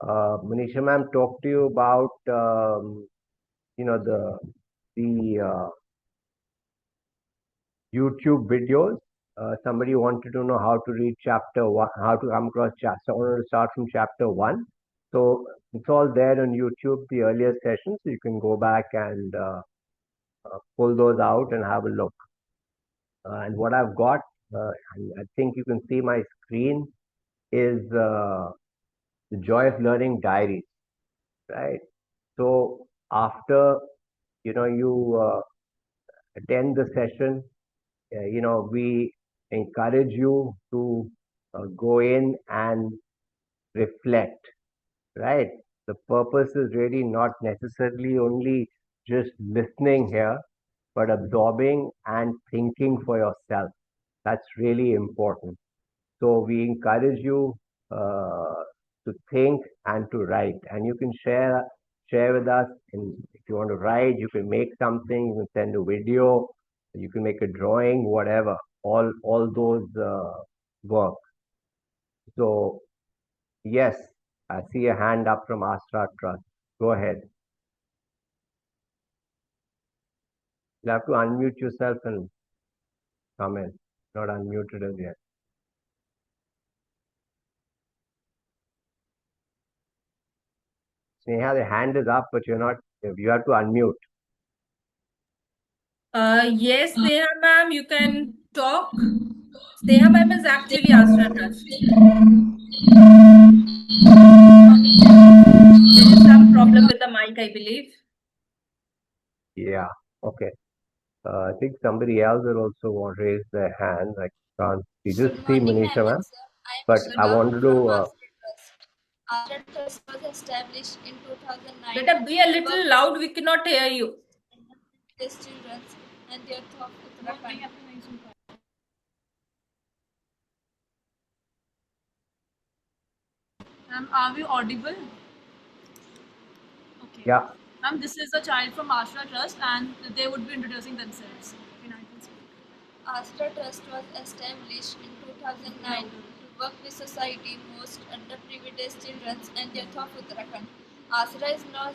Manisha ma'am talked to you about the YouTube videos. Somebody wanted to know how to read chapter 1, how to come across chapter. So I wanted to start from chapter 1. So it's all there on YouTube, the earlier sessions. So you can go back and pull those out and have a look. And what I've got, and I think you can see my screen, is the Joy of Learning Diaries, right? So after, you attend the session, we encourage you to go in and reflect, right? The purpose is really not necessarily only just listening here, but absorbing and thinking for yourself. That's really important. So we encourage you to think and to write. And you can share with us. And if you want to write, you can make something. You can send a video. You can make a drawing, whatever. All those work. So yes, I see a hand up from Astra Trust. Go ahead. You have to unmute yourself and comment. Not unmuted as yet. Sneha, the hand is up, but you're not. You have to unmute. Yes, Sneha ma'am, you can talk. Sneha ma'am is actually Astra Trust. There is some problem with the mic, I believe. Yeah. Okay. I think somebody else will also raise their hand. I can't see. Just see Manisha ma'am. But I wanted to. Astra Trust was established in 2009. Beta, be a little loud. We cannot hear you. These children and their thought Uttarakhand. Ma'am, are we audible? Okay. Yeah. Ma'am, this is a child from Astra Trust and they would be introducing themselves. Astra Trust was established in 2009 to work with society most underprivileged children and youth of Uttarakhand. Asra is not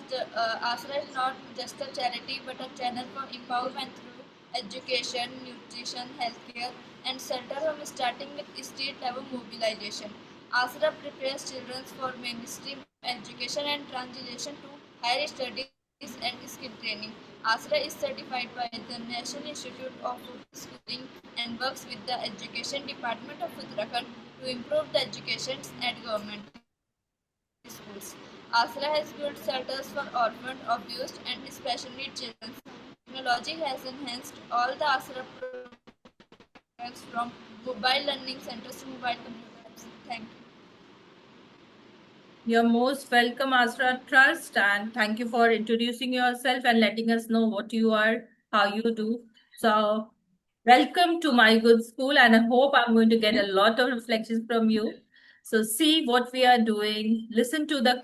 just a charity but a channel for empowerment through education, nutrition, healthcare, and center home starting with state level mobilization. Asra prepares children for mainstream education and transition to higher studies and skill training. Asra is certified by the National Institute of Schooling and works with the Education Department of Uttarakhand to improve the education at government schools. Asra has built shelters for orphaned, abused, and special needs children. Technology has enhanced all the Asra programs from mobile learning centers to mobile computers. Thank you. You're most welcome, Astra Trust, and thank you for introducing yourself and letting us know what you are, how you do. So, welcome to my good school, and I hope I'm going to get a lot of reflections from you. So, see what we are doing, listen to the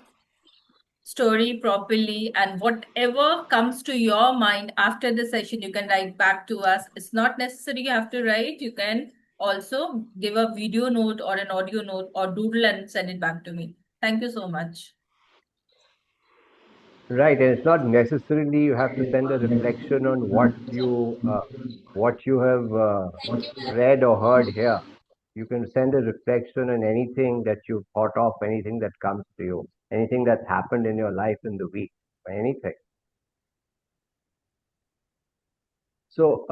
story properly, and whatever comes to your mind after the session, you can write back to us. It's not necessary you have to write, you can also give a video note or an audio note or doodle and send it back to me. Thank you so much. Right, and it's not necessarily you have to send a reflection on what you have read or heard here. You can send a reflection on anything that you've thought of, anything that comes to you, anything that's happened in your life in the week, anything. So,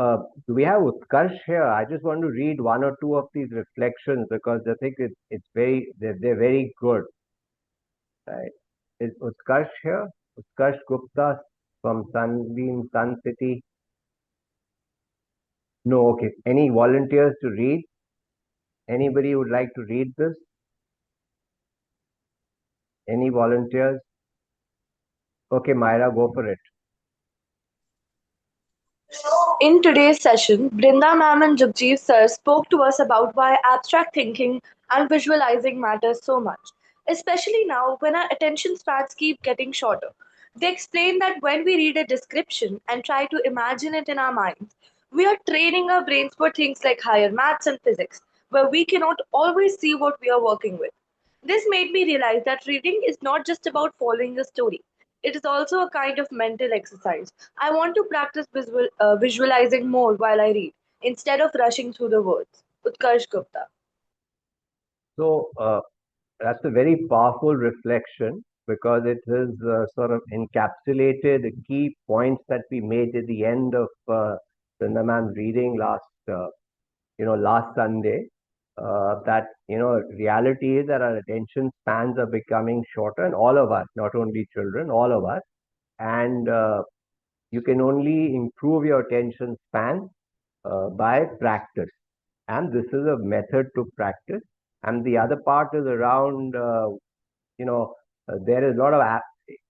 do we have Utkarsh here? I just want to read one or two of these reflections because I think they're very good. Right? Is Utkarsh here? Utkarsh Gupta from Sunbeam Sun City. No, okay. Any volunteers to read? Anybody would like to read this? Any volunteers? Okay, Myra, go for it. In today's session, Brinda ma'am and Jugjiv sir spoke to us about why abstract thinking and visualizing matters so much, especially now when our attention spans keep getting shorter. They explained that when we read a description and try to imagine it in our minds, we are training our brains for things like higher maths and physics, where we cannot always see what we are working with. This made me realize that reading is not just about following a story. It is also a kind of mental exercise. I want to practice visualizing more while I read, instead of rushing through the words. Utkarsh Gupta. So, that's a very powerful reflection because it has sort of encapsulated the key points that we made at the end of Brinda ma'am's reading last Sunday. That reality is that our attention spans are becoming shorter, and all of us, not only children, all of us, and you can only improve your attention span by practice, and this is a method to practice. And the other part is around, there is a lot of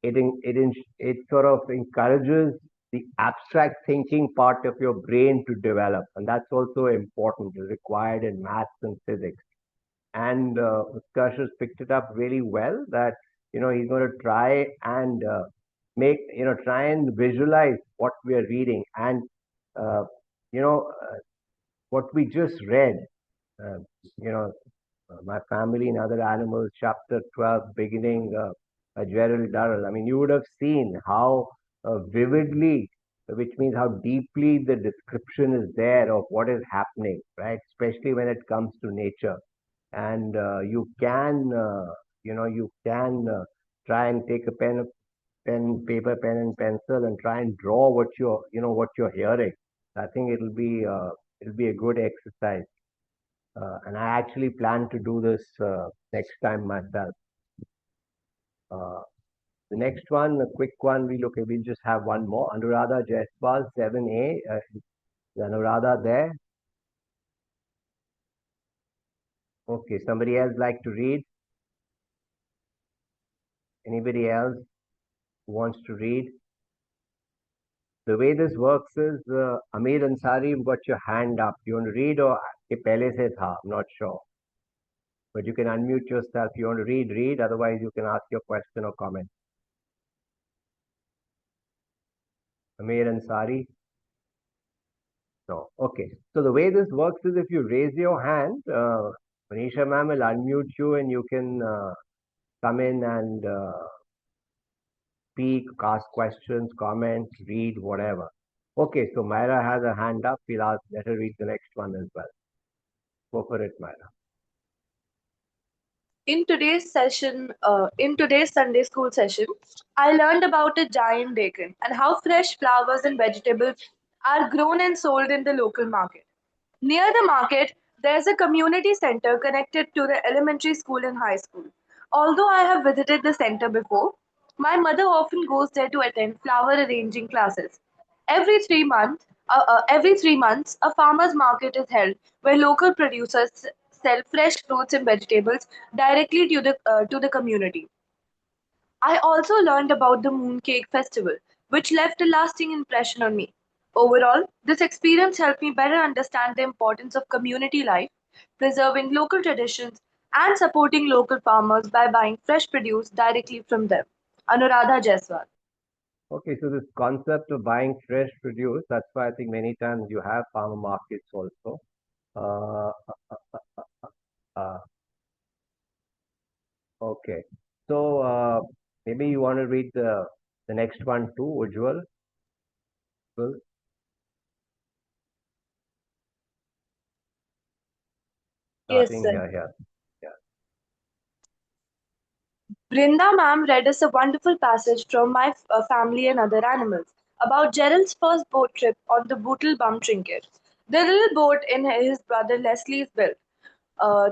it sort of encourages the abstract thinking part of your brain to develop, and that's also important, required in maths and physics. and Utkarsh has picked it up really well. That he's going to try and try and visualize what we are reading, and uh, you know what we just read. Uh, you know, My Family and Other Animals, chapter 12, beginning Gerald Durrell. I mean, you would have seen how vividly, which means how deeply the description is there of what is happening, right? Especially when it comes to nature. And you can try and take a paper, pen, and pencil, and try and draw what you're hearing. I think it'll be a good exercise. And I actually plan to do this next time myself. Uh, the next one, a quick one, we'll just have one more. Anuradha Jaiswal, 7A. Is Anuradha there? Okay, somebody else like to read? Anybody else who wants to read? The way this works is, Amir Ansari, you've got your hand up. You want to read or ye pehle se tha? I'm not sure. But you can unmute yourself. You want to read. Otherwise, you can ask your question or comment. Amir Ansari? No. Okay. So the way this works is, if you raise your hand, Manisha ma'am will unmute you and you can come in and speak, ask questions, comment, read, whatever. Okay, so Myra has a hand up. Let her read the next one as well. Go for it, Myra. In today's Sunday school session, I learned about a giant bacon and how fresh flowers and vegetables are grown and sold in the local market. Near the market, there's a community center connected to the elementary school and high school. Although I have visited the center before, my mother often goes there to attend flower arranging classes. Every 3 months, a farmers market is held where local producers sell fresh fruits and vegetables directly to the community. I also learned about the Mooncake Festival, which left a lasting impression on me. Overall, this experience helped me better understand the importance of community life, preserving local traditions, and supporting local farmers by buying fresh produce directly from them. Anuradha Jaiswal. Okay, so this concept of buying fresh produce, that's why I think many times you have farmer markets also. Uh, uh, okay, so maybe you want to read the next one too, Ujjwal. Well, Yes, starting sir. here. Yeah. Brinda ma'am read us a wonderful passage from My Family and Other Animals about Gerald's first boat trip on the Bootle Bum Trinket. The little boat in his brother Leslie's built.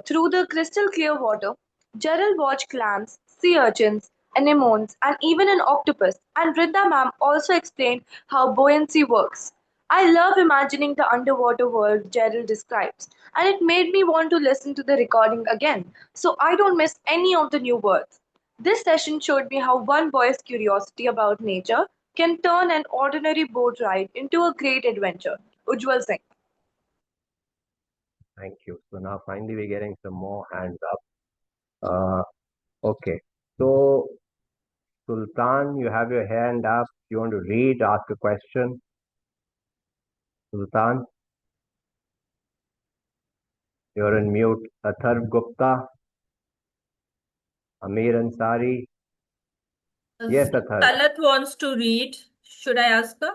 Through the crystal clear water, Gerald watched clams, sea urchins, anemones, and even an octopus, and Brinda ma'am also explained how buoyancy works. I love imagining the underwater world Gerald describes, and it made me want to listen to the recording again so I don't miss any of the new words. This session showed me how one boy's curiosity about nature can turn an ordinary boat ride into a great adventure. Ujjwal Singh. Thank you. So now finally we're getting some more hands up. Okay, so Sultan, you have your hand up. You want to read, ask a question? Sultan, you're on mute. Atharv Gupta, Amir Ansari. Yes, Atharv. Talat wants to read. Should I ask her?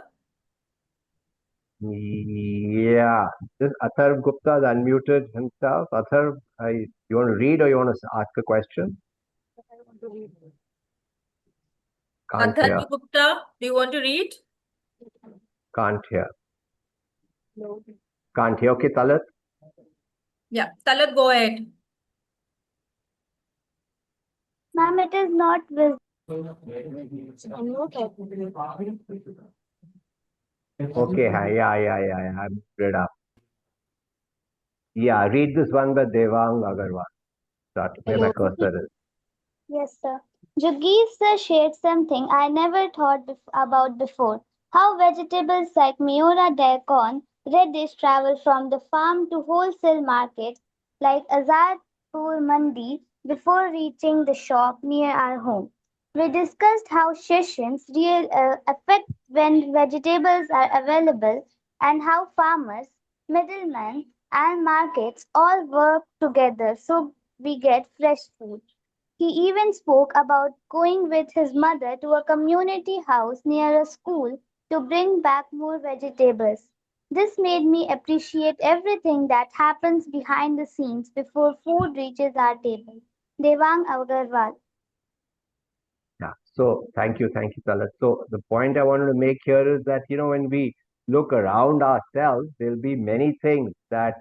Yeah, this Atharv Gupta has unmuted himself. Atharv, you want to read or you want to ask a question? Can't hear. Atharv Gupta, do you want to read? Can't hear. Can't hear. Okay, Talat. Yeah, Talat, go ahead. Ma'am, it is not visible. Okay, yeah. I'm read up. Yeah, read this one by Devang Agarwal. Start where my cursor is. Yes, sir. Jugiv sir shared something I never thought about before. How vegetables like Miura daikon, radish travel from the farm to wholesale markets like Azad Bharatpur Mandi before reaching the shop near our home. We discussed how seasons affect when vegetables are available and how farmers, middlemen, and markets all work together so we get fresh food. He even spoke about going with his mother to a community house near a school to bring back more vegetables. This made me appreciate everything that happens behind the scenes before food reaches our table. Devang Agarwal. Yeah. So thank you, Talat. So the point I wanted to make here is that, when we look around ourselves, there'll be many things that,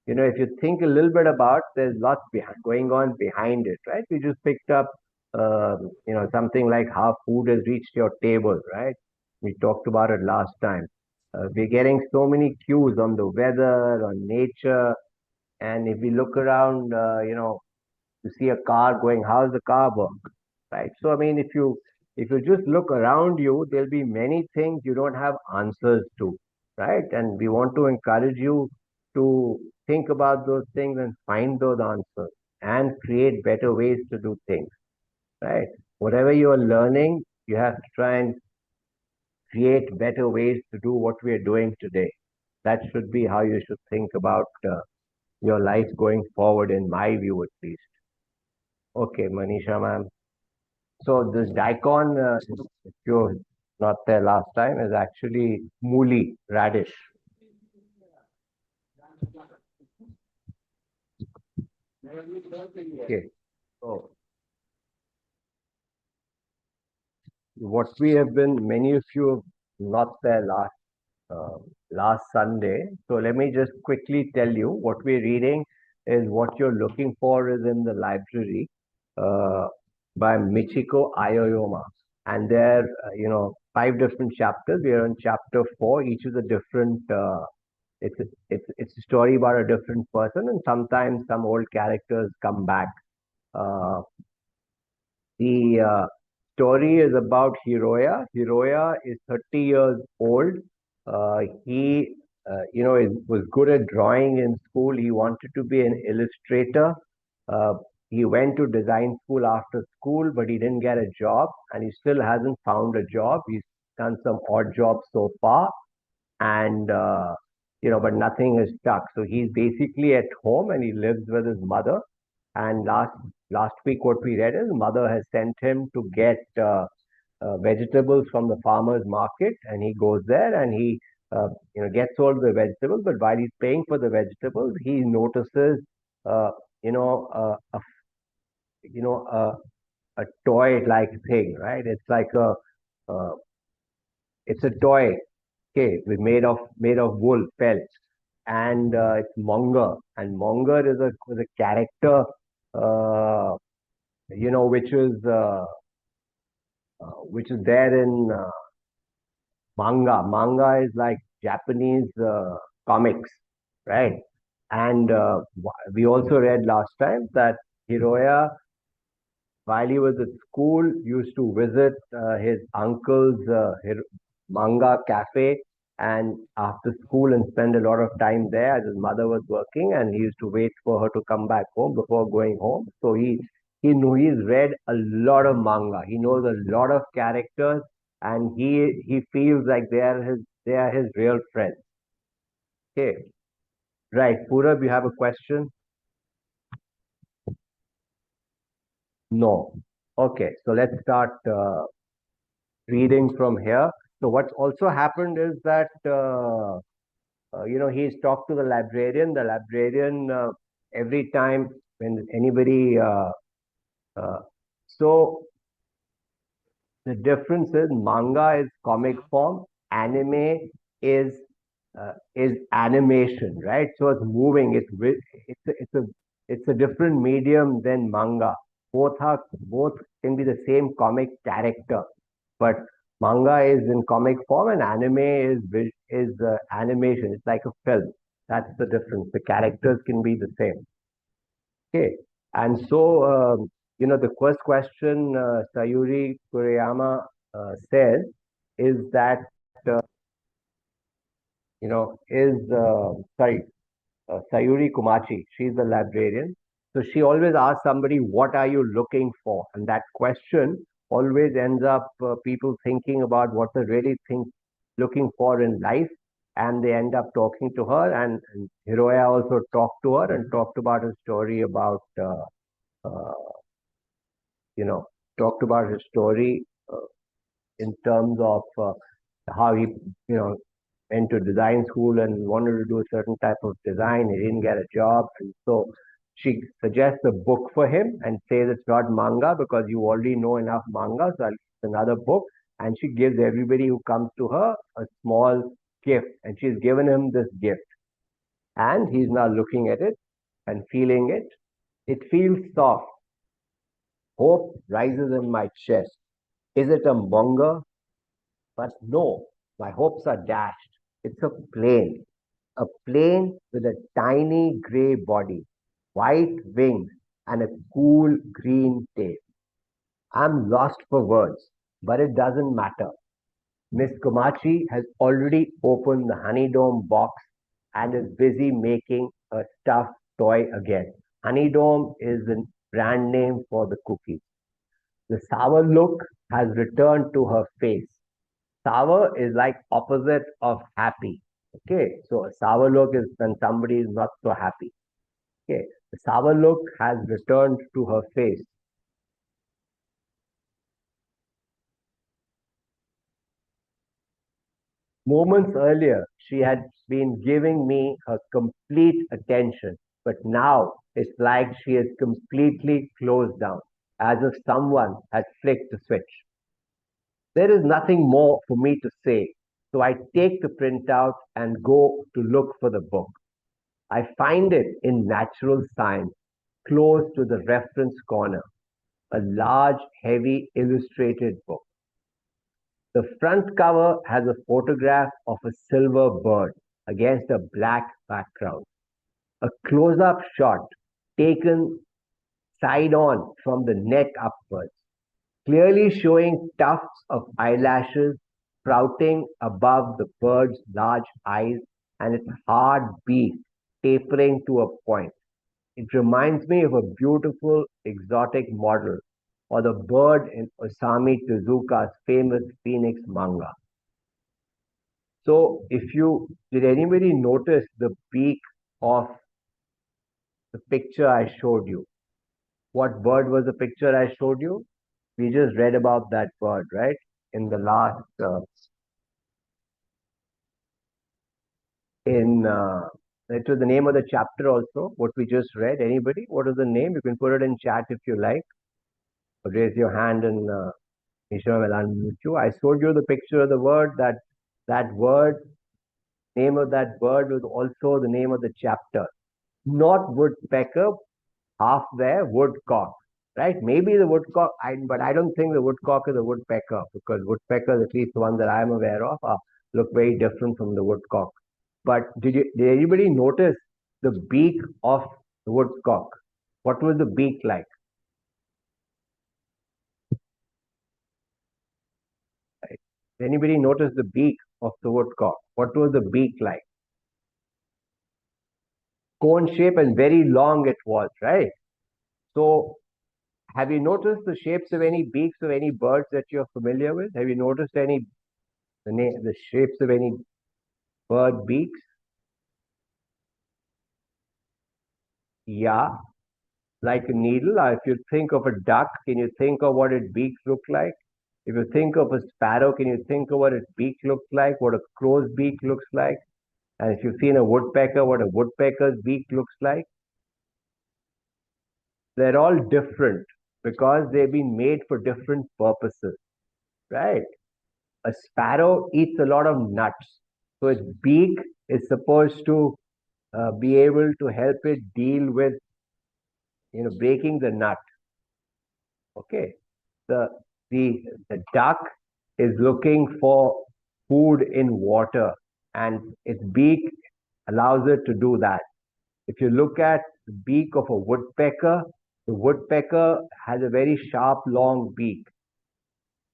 if you think a little bit about, there's lots going on behind it, right? We just picked up, something like how food has reached your table, right? We talked about it last time. We're getting so many cues on the weather, on nature, and if we look around, you see a car going, how's the car work? Right. So I mean, if you just look around you, there'll be many things you don't have answers to, right? And we want to encourage you to think about those things and find those answers and create better ways to do things, right? Whatever you are learning, you have to try and create better ways to do what we are doing today. That should be how you should think about your life going forward, in my view at least. Okay, Manisha ma'am. So this daikon, if you're not there last time, is actually mooli, radish. Okay. So what we have been, many of you have not there last Sunday. So let me just quickly tell you what we're reading is what you're looking for is in the library uh, by Michiko Aoyama. And there, 5 different chapters. We are on chapter 4. Each is a different. It's a story about a different person, and sometimes some old characters come back. Uh, the story is about Hiroya. Hiroya is 30 years old. He, was good at drawing in school. He wanted to be an illustrator. Uh, he went to design school after school, but he didn't get a job, and he still hasn't found a job. He's done some odd jobs so far, and but nothing has stuck. So he's basically at home, and he lives with his mother. And last week, what we read is mother has sent him to get vegetables from the farmer's market, and he goes there and he gets all the vegetables. But while he's paying for the vegetables, he notices uh, you know a you know a toy-like thing, right? Uh, it's a toy, okay, made of wool pelts, and it's Monger, and Monger is a character, uh, which is there in manga. Manga is like Japanese comics, right? And we also read last time that Hiroya, while he was at school, used to visit his uncle's manga cafe and after school and spend a lot of time there as his mother was working, and he used to wait for her to come back home before going home. So he's read a lot of manga. He knows a lot of characters, and he feels like they are his real friends. Okay, right. Purab, you have a question? No. Okay, so let's start reading from here. So what's also happened is that he's talked to the librarian. The librarian every time when anybody uh, so the difference is manga is comic form, anime is animation, right? So it's moving. It's a different medium than manga. Both can be the same comic character, but manga is in comic form and anime is animation. It's like a film. That's the difference. The characters can be the same. Okay, and so the first question Sayuri Kuriyama says is that is sorry Sayuri Kumachi. She's the librarian. So she always asks somebody, what are you looking for? And that question always ends up people thinking about what they really think looking for in life. And they end up talking to her. And Hiroya also talked to her and talked about her story about, uh, you know, talked about his story in terms of how he, you know, went to design school and wanted to do a certain type of design. He didn't get a job. And so she suggests a book for him and says it's not manga because you already know enough manga. So it's another book. And she gives everybody who comes to her a small gift. And she's given him this gift. And he's now looking at it and feeling it. It feels soft. Hope rises in my chest. Is it a manga? But no, my hopes are dashed. It's a plane with a tiny gray body, white wings, and a cool green tail. I'm lost for words, but it doesn't matter. Miss Komachi has already opened the honey dome box and is busy making a stuffed toy again. Honey dome is the brand name for the cookies. The sour look has returned to her face. Sour is like opposite of happy. Okay, so a sour look is when somebody is not so happy. Okay, the sour look has returned to her face. Moments earlier, she had been giving me her complete attention, but now it's like she is completely closed down, as if someone had flicked a switch. There is nothing more for me to say, so I take the printout and go to look for the book. I find it in natural science, close to the reference corner, a large, heavy illustrated book. The front cover has a photograph of a silver bird against a black background. A close up shot taken side on from the neck upwards, clearly showing tufts of eyelashes sprouting above the bird's large eyes and its hard beak tapering to a point. It reminds me of a beautiful exotic model or the bird in Osamu Tezuka's famous Phoenix manga. So, did anybody notice the beak of the picture I showed you? What bird was the picture I showed you? We just read about that bird, right? In the last, it was the name of the chapter also, what we just read. Anybody? What is the name? You can put it in chat if you like. Or raise your hand and Manisha will unmute you. I showed you the picture of the word. That word, name of that bird was also the name of the chapter. Not woodpecker, half there, woodcock. Right? Maybe the woodcock, but I don't think the woodcock is a woodpecker because woodpeckers, at least the ones that I'm aware of, look very different from the woodcock. But did anybody notice the beak of the woodcock? What was the beak like? Right. Did anybody notice the beak of the woodcock? What was the beak like? Cone shape and very long it was, right? So have you noticed the shapes of any beaks of any birds that you're familiar with? Have you noticed the shapes of any bird beaks? Yeah, like a needle. If you think of a duck, can you think of what its beaks look like? If you think of a sparrow, can you think of what its beak looks like? What a crow's beak looks like? And if you've seen a woodpecker, what a woodpecker's beak looks like? They're all different because they've been made for different purposes, right? A sparrow eats a lot of nuts. So its beak is supposed to be able to help it deal with, breaking the nut. Okay. The, the duck is looking for food in water and its beak allows it to do that. If you look at the beak of a woodpecker, the woodpecker has a very sharp, long beak.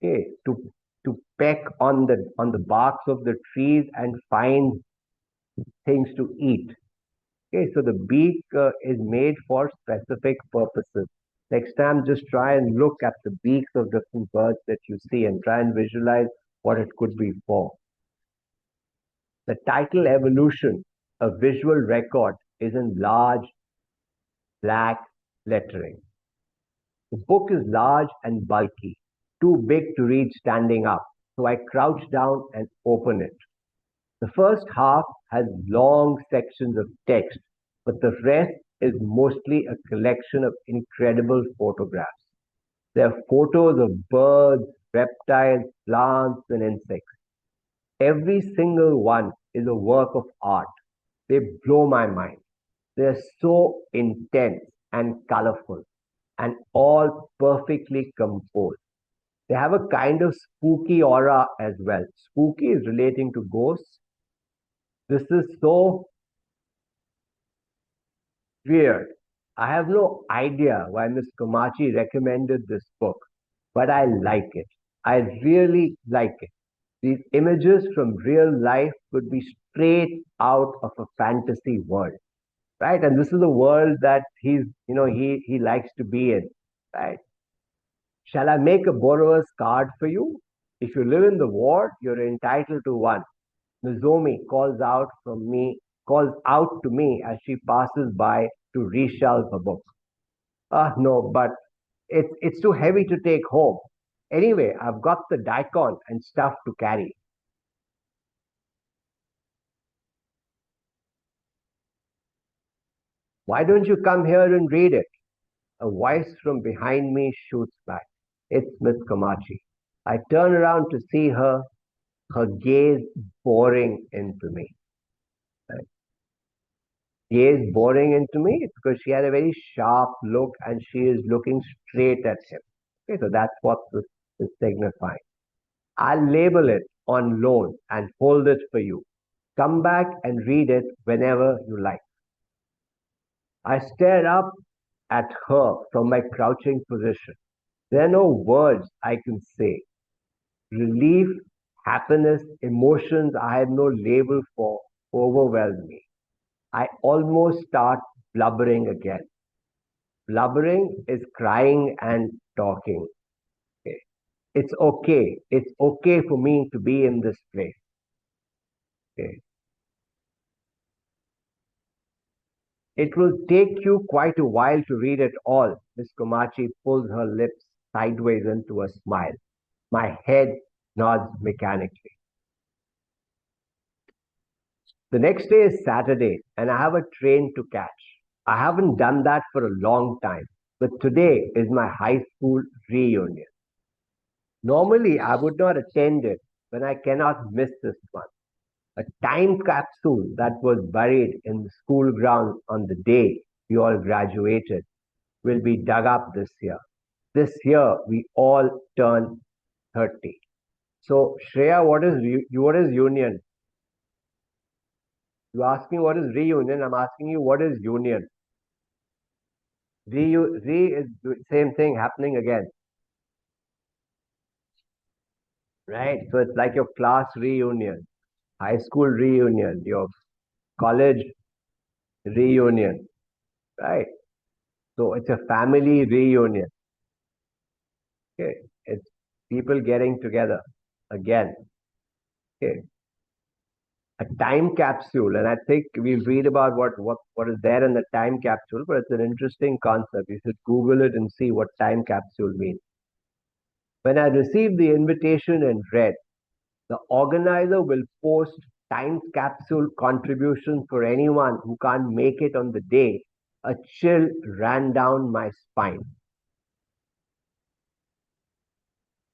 Okay, to peck on the barks of the trees and find things to eat. Okay, so the beak is made for specific purposes. Next time, just try and look at the beaks of different birds that you see and try and visualize what it could be for. The title Evolution, a visual record, is in large black lettering. The book is large and bulky, too big to read standing up, so I crouch down and open it. The first half has long sections of text, but the rest is mostly a collection of incredible photographs. There are photos of birds, reptiles, plants, and insects. Every single one is a work of art. They blow my mind. They are so intense and colorful and all perfectly composed. They have a kind of spooky aura as well. Spooky is relating to ghosts. This is so weird. I have no idea why Miss Komachi recommended this book, but I like it. I really like it. These images from real life could be straight out of a fantasy world, right? And this is a world that he likes to be in, right? Shall I make a borrower's card for you? If you live in the ward, you're entitled to one. Nozomi calls out to me as she passes by to reshelve a book. Ah, no, but it's too heavy to take home. Anyway, I've got the daikon and stuff to carry. Why don't you come here and read it? A voice from behind me shoots back. It's Miss Komachi. I turn around to see her gaze boring into me. Right? Gaze boring into me? It's because she had a very sharp look and she is looking straight at him. Okay, so that's what this is signifying. I'll label it on loan and hold it for you. Come back and read it whenever you like. I stare up at her from my crouching position. There are no words I can say. Relief, happiness, emotions I have no label for overwhelm me. I almost start blubbering again. Blubbering is crying and talking. Okay. It's okay. It's okay for me to be in this place. Okay. It will take you quite a while to read it all. Miss Komachi pulls her lips sideways into a smile. My head nods mechanically. The next day is Saturday, and I have a train to catch. I haven't done that for a long time, but today is my high school reunion. Normally, I would not attend it, but I cannot miss this one. A time capsule that was buried in the school grounds on the day we all graduated will be dug up this year. This year, we all turn 30. So, Shreya, what is union? You ask me what is reunion, I'm asking you what is union. Re is the same thing happening again. Right? So it's like your class reunion, high school reunion, your college reunion, right? So it's a family reunion. Okay. It's people getting together again. Okay. A time capsule, and I think we'll read about what is there in the time capsule, but it's an interesting concept. You should Google it and see what time capsule means. When I received the invitation and read, the organizer will post time capsule contributions for anyone who can't make it on the day, a chill ran down my spine.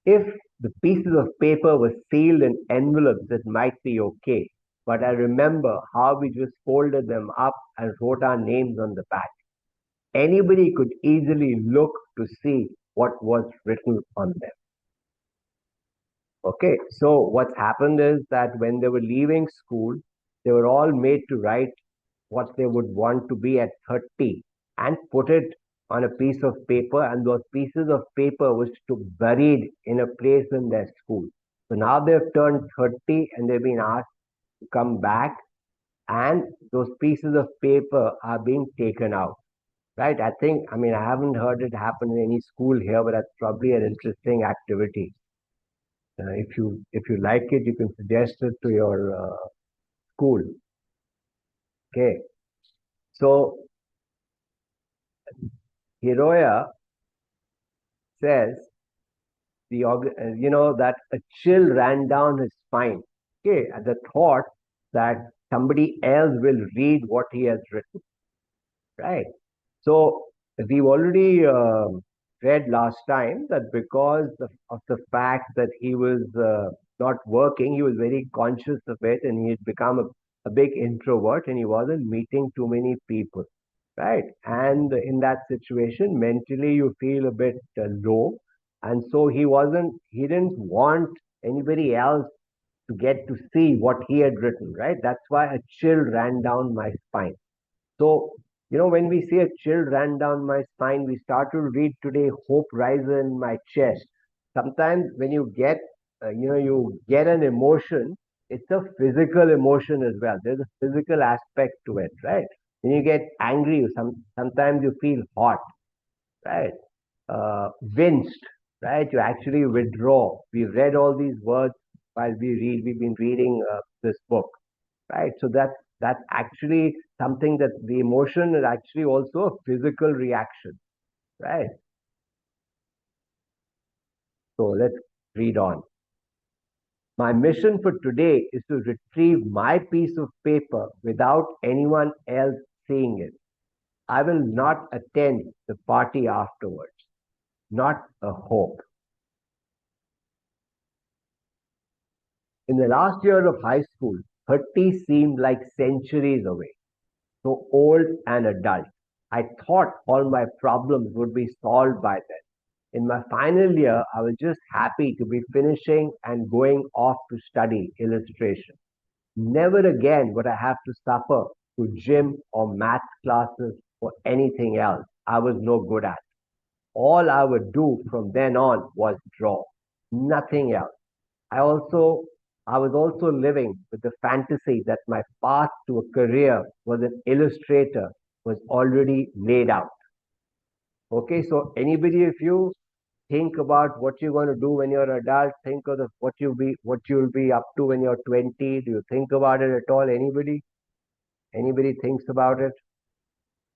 If the pieces of paper were sealed in envelopes, it might be okay. But I remember how we just folded them up and wrote our names on the back. Anybody could easily look to see what was written on them. Okay, so what's happened is that when they were leaving school, they were all made to write what they would want to be at 30 and put it on a piece of paper, and those pieces of paper was to buried in a place in their school. So now they've turned 30 and they've been asked to come back and those pieces of paper are being taken out. Right? I think, I mean, I haven't heard it happen in any school here, but that's probably an interesting activity. If you like it, you can suggest it to your school. Okay. So Hiroya says that a chill ran down his spine. Okay, at the thought that somebody else will read what he has written. Right. So we've already read last time that because of the fact that he was not working, he was very conscious of it, and he had become a big introvert, and he wasn't meeting too many people, right? And in that situation, mentally you feel a bit low, and so he didn't want anybody else to get to see what he had written, right? That's why a chill ran down my spine. So, when we say a chill ran down my spine, we start to read today, hope rises in my chest. Sometimes when you get an emotion, it's a physical emotion as well. There's a physical aspect to it, right? When you get angry, sometimes you feel hot, right? Winced, right? You actually withdraw. We've read all these words while we've been reading this book, right? So that's actually something that the emotion is actually also a physical reaction, right? So let's read on. My mission for today is to retrieve my piece of paper without anyone else seeing it. I will not attend the party afterwards. Not a hope. In the last year of high school, 30 seemed like centuries away. So old and adult. I thought all my problems would be solved by then. In my final year, I was just happy to be finishing and going off to study illustration. Never again would I have to suffer through gym or math classes or anything else I was no good at. All I would do from then on was draw, nothing else. I also I was also living with the fantasy that my path to a career was an illustrator was already laid out. Okay, so anybody, if you think about what you're going to do when you're an adult, think of what you'll be up to when you're 20. Do you think about it at all? Anybody thinks about it?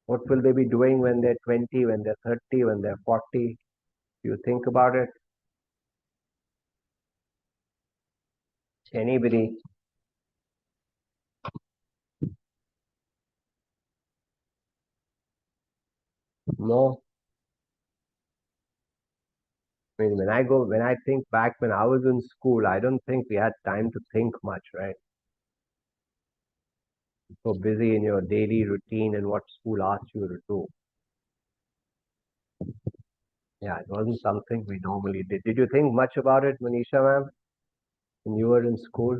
What will they be doing when they're 20, when they're 30, when they're 40? Do you think about it? Anybody? No? I mean, when I think back when I was in school, I don't think we had time to think much, right? So busy in your daily routine and what school asked you to do. Yeah, it wasn't something we normally did. Did you think much about it, Manisha, ma'am, when you were in school?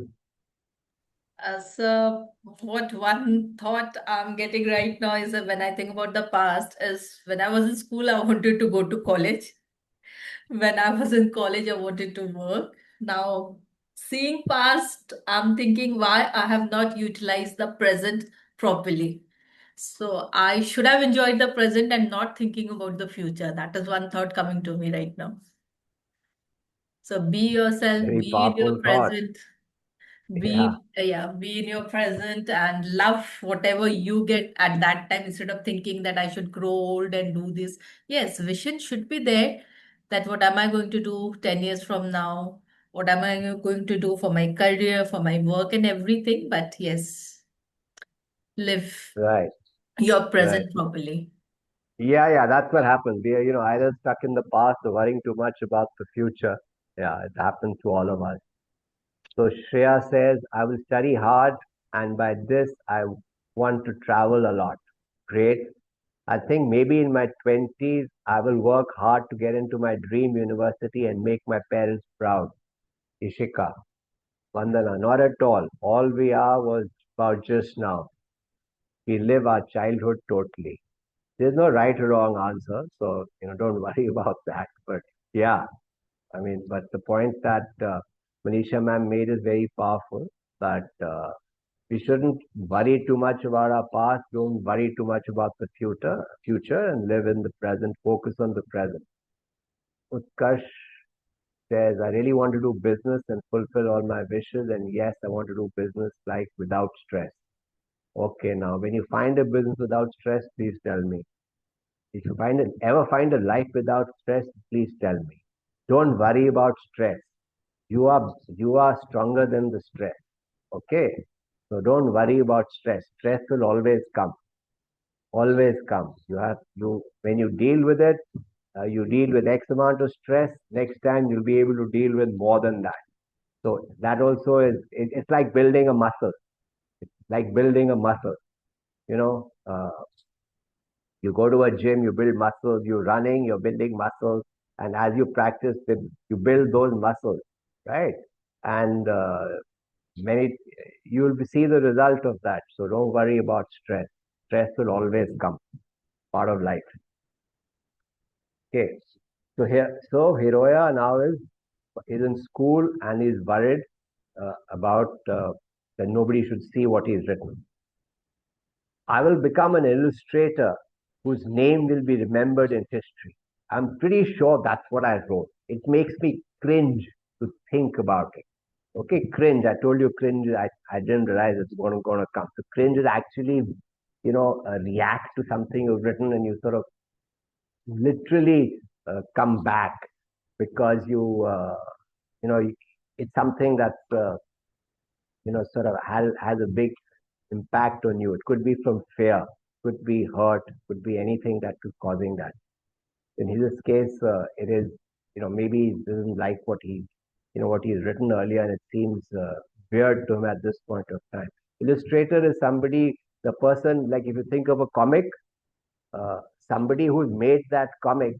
So what one thought I'm getting right now is that when I think about the past is when I was in school, I wanted to go to college. When I was in college, I wanted to work. Now, seeing past, I'm thinking why I have not utilized the present properly. So I should have enjoyed the present and not thinking about the future. That is one thought coming to me right now. So be yourself, Very be in your powerful thought. present, Yeah, be in your present and love whatever you get at that time instead of thinking that I should grow old and do this. Yes, vision should be there that what am I going to do 10 years from now? What am I going to do for my career, for my work and everything? But yes, live right, your right. present properly. Yeah, that's what happens. We are, either stuck in the past or worrying too much about the future. Yeah, it happens to all of us. So Shreya says, I will study hard, and by this, I want to travel a lot. Great. I think maybe in my 20s, I will work hard to get into my dream university and make my parents proud. Ishika, Vandana, not at all. All we are was about just now. We live our childhood totally. There's no right or wrong answer, so don't worry about that. But yeah, I mean, but the point that Manisha ma'am made is very powerful. That We shouldn't worry too much about our past. Don't worry too much about the future, and live in the present. Focus on the present. Utkarsh says, I really want to do business and fulfill all my wishes. And yes, I want to do business like without stress. Okay, now when you find a business without stress, please tell me. If you ever find a life without stress, please tell me. Don't worry about stress. You are stronger than the stress. Okay? So don't worry about stress. Stress will always come. Always comes. When you deal with it, you deal with X amount of stress. Next time you'll be able to deal with more than that. So that also it's like building a muscle. It's like building a muscle. You know, you go to a gym, you build muscles, you're running, you're building muscles. And as you practice, you build those muscles, right? And you'll see the result of that. So don't worry about stress. Stress will always come, part of life. Okay. So Hiroya now is in school and is worried about that nobody should see what he's written. I will become an illustrator whose name will be remembered in history. I'm pretty sure that's what I wrote. It makes me cringe to think about it. Okay, cringe. I told you cringe. I didn't realize it's going to come. So cringe is actually, react to something you've written and you sort of literally come back because it's something that's, sort of has a big impact on you. It could be from fear, could be hurt, could be anything that is causing that. In his case, it is, maybe he doesn't like what he's written earlier, and it seems weird to him at this point of time. Illustrator is the person, like if you think of a comic, somebody who's made that comic,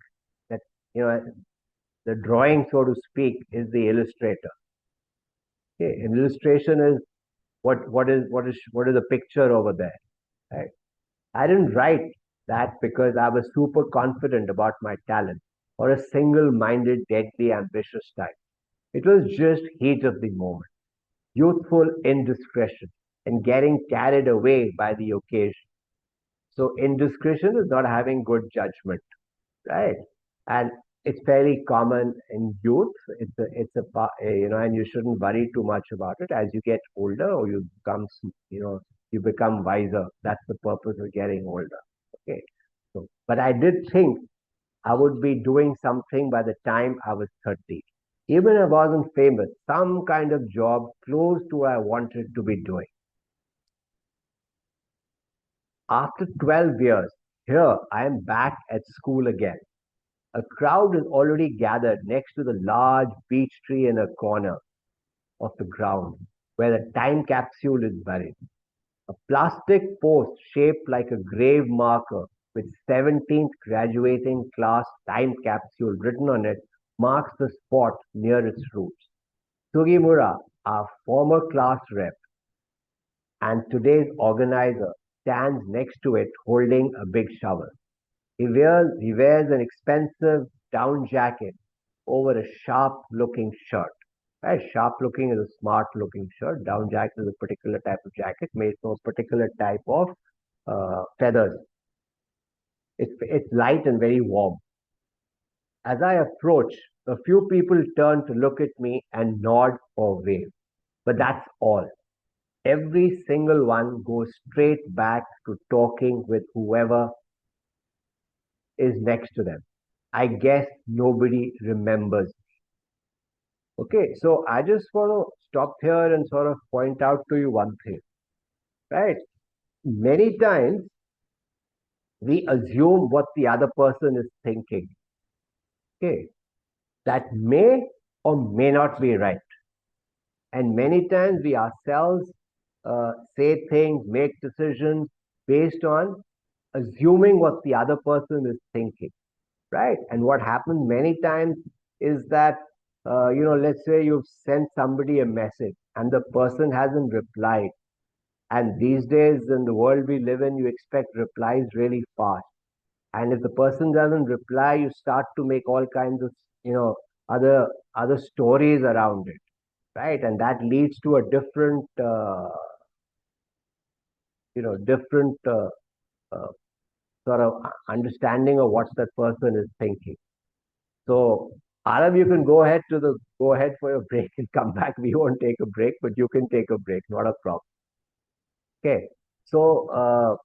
that, the drawing, so to speak, is the illustrator. Okay, an illustration is what is the picture over there, right? I didn't write that because I was super confident about my talent or a single-minded, deadly ambitious type. It was just heat of the moment, youthful indiscretion, and getting carried away by the occasion. So indiscretion is not having good judgment, right? And it's fairly common in youth. And you shouldn't worry too much about it. As you get older, or you become wiser. That's the purpose of getting older. Okay. So, but I did think I would be doing something by the time I was 30. Even if I wasn't famous, some kind of job close to what I wanted to be doing. After 12 years, here I am back at school again. A crowd is already gathered next to the large beech tree in a corner of the ground where the time capsule is buried. A plastic post shaped like a grave marker with 17th graduating class time capsule written on it marks the spot near its roots. Sugimura, our former class rep and today's organizer, stands next to it holding a big shovel. He wears an expensive down jacket over a sharp-looking shirt. Right? Sharp-looking is a smart-looking shirt. Down jacket is a particular type of jacket made from a particular type of feathers. It's light and very warm. As I approach, a few people turn to look at me and nod or wave. But that's all. Every single one goes straight back to talking with whoever is next to them. I guess nobody remembers. Okay, so I just want to stop here and sort of point out to you one thing, right? Many times we assume what the other person is thinking. Okay, that may or may not be right. And many times we ourselves say things, make decisions based on assuming what the other person is thinking, right? And what happens many times is that, let's say you've sent somebody a message and the person hasn't replied. And these days, in the world we live in, you expect replies really fast. And if the person doesn't reply, you start to make all kinds of, other stories around it, right? And that leads to a different different sort of understanding of what that person is thinking. So, Arav, you can go ahead for your break and come back. We won't take a break, but you can take a break, not a problem. Okay. So,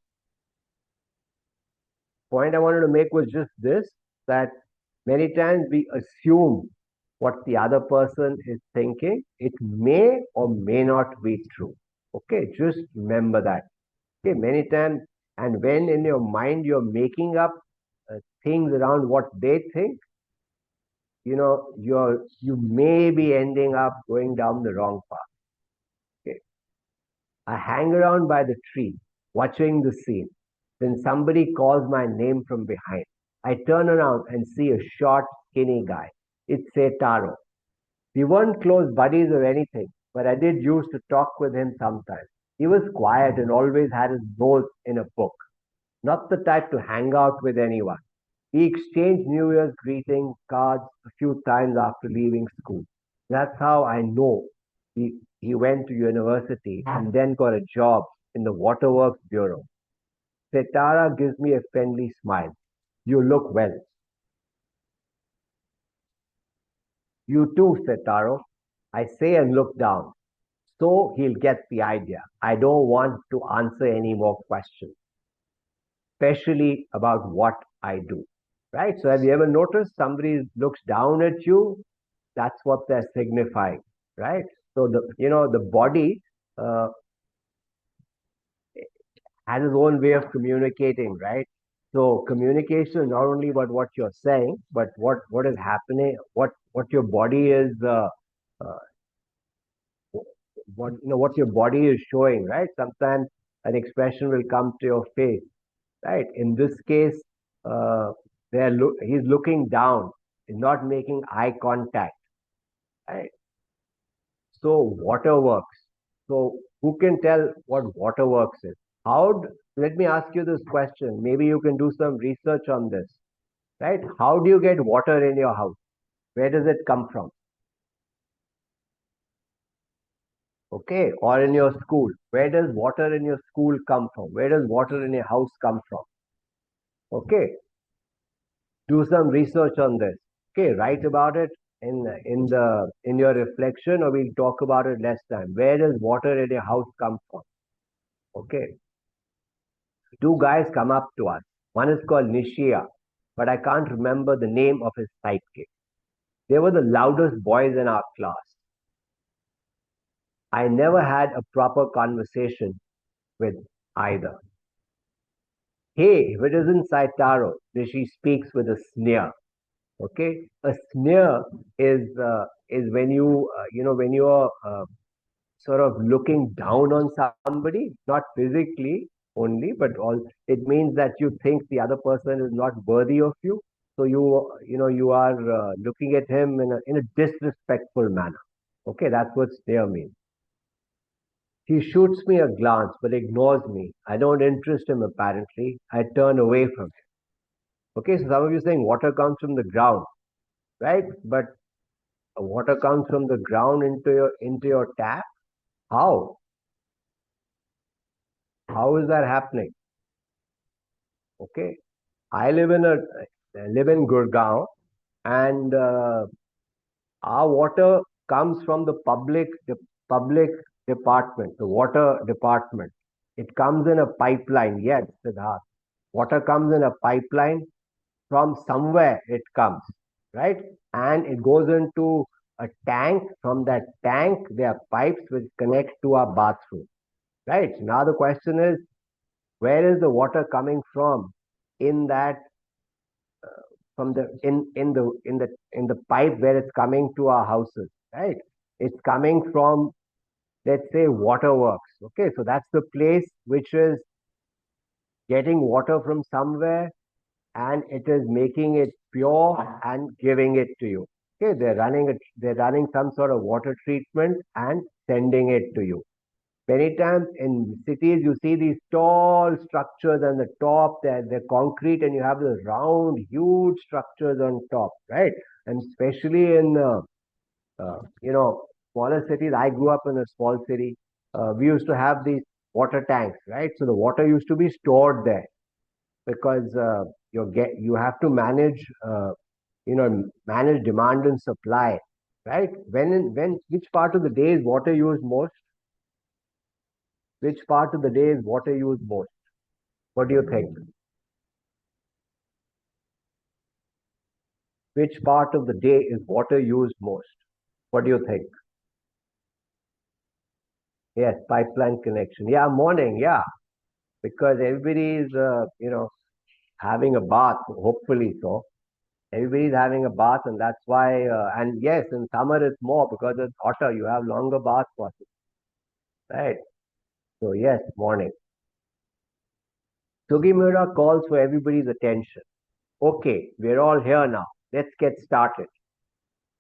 point I wanted to make was just this, that many times we assume what the other person is thinking. It may or may not be true. Okay, just remember that. Okay, many times, and when in your mind you're making up things around what they think, you may be ending up going down the wrong path. Okay. I hang around by the tree, watching the scene. Then somebody calls my name from behind. I turn around and see a short, skinny guy. It's Setaro. We weren't close buddies or anything, but I did used to talk with him sometimes. He was quiet and always had his nose in a book. Not the type to hang out with anyone. We exchanged New Year's greeting cards a few times after leaving school. That's how I know he went to university and then got a job in the Waterworks Bureau. Setara gives me a friendly smile. You look well. You too, Setaro. I say and look down. So he'll get the idea. I don't want to answer any more questions, especially about what I do. Right? So have you ever noticed somebody looks down at you? That's what they're signifying, right? So the body has its own way of communicating, right? So communication is not only about what you're saying, but what is happening, what your body is, what your body is showing, right? Sometimes an expression will come to your face, right? In this case, he's looking down, he's not making eye contact, right? So waterworks. So who can tell what waterworks is? Let me ask you this question. Maybe you can do some research on this, right? How do you get water in your house? Where does it come from? Okay, or in your school. Where does water in your school come from? Where does water in your house come from? Okay, do some research on this. Okay, write about it in your reflection, or we'll talk about it next time. Where does water in your house come from? Okay. Two guys come up to us. One is called Nishia, but I can't remember the name of his sidekick. They were the loudest boys in our class. I never had a proper conversation with either. Hey, if it isn't Saitaro, Rishi speaks with a sneer. Okay, a sneer is when when you're sort of looking down on somebody, not physically only, but it means that you think the other person is not worthy of you. So you are looking at him in a disrespectful manner. Okay, that's what sneer means. He shoots me a glance but ignores me. I don't interest him apparently. I turn away from him. Okay, so some of you saying water comes from the ground, right? But water comes from the ground into your tap. How? How is that happening? Okay, I live in Gurgaon, and our water comes from the public department, the water department. It comes in a pipeline. Yes, Siddharth. Water comes in a pipeline from somewhere. It comes, right, and it goes into a tank. From that tank, there are pipes which connect to our bathroom. Right. Now the question is, where is the water coming from in that from the in the pipe where it's coming to our houses, right? It's coming from, let's say, waterworks. Okay, so that's the place which is getting water from somewhere, and it is making it pure and giving it to you. Okay, they're running some sort of water treatment and sending it to you. Many times in cities, you see these tall structures on the top, they're concrete, and you have the round, huge structures on top, right? And especially in, smaller cities. I grew up in a small city. We used to have these water tanks, right? So the water used to be stored there because you have to manage manage demand and supply, right? When which part of the day is water used most? Which part of the day is water used most? What do you think? Which part of the day is water used most? What do you think? Yes, pipeline connection. Yeah, morning. Yeah, because everybody is having a bath. Hopefully so. Everybody's having a bath, and that's why. And yes, in summer it's more because it's hotter. You have longer bath process, right? So yes, morning. Sugimura calls for everybody's attention. Okay, we're all here now. Let's get started.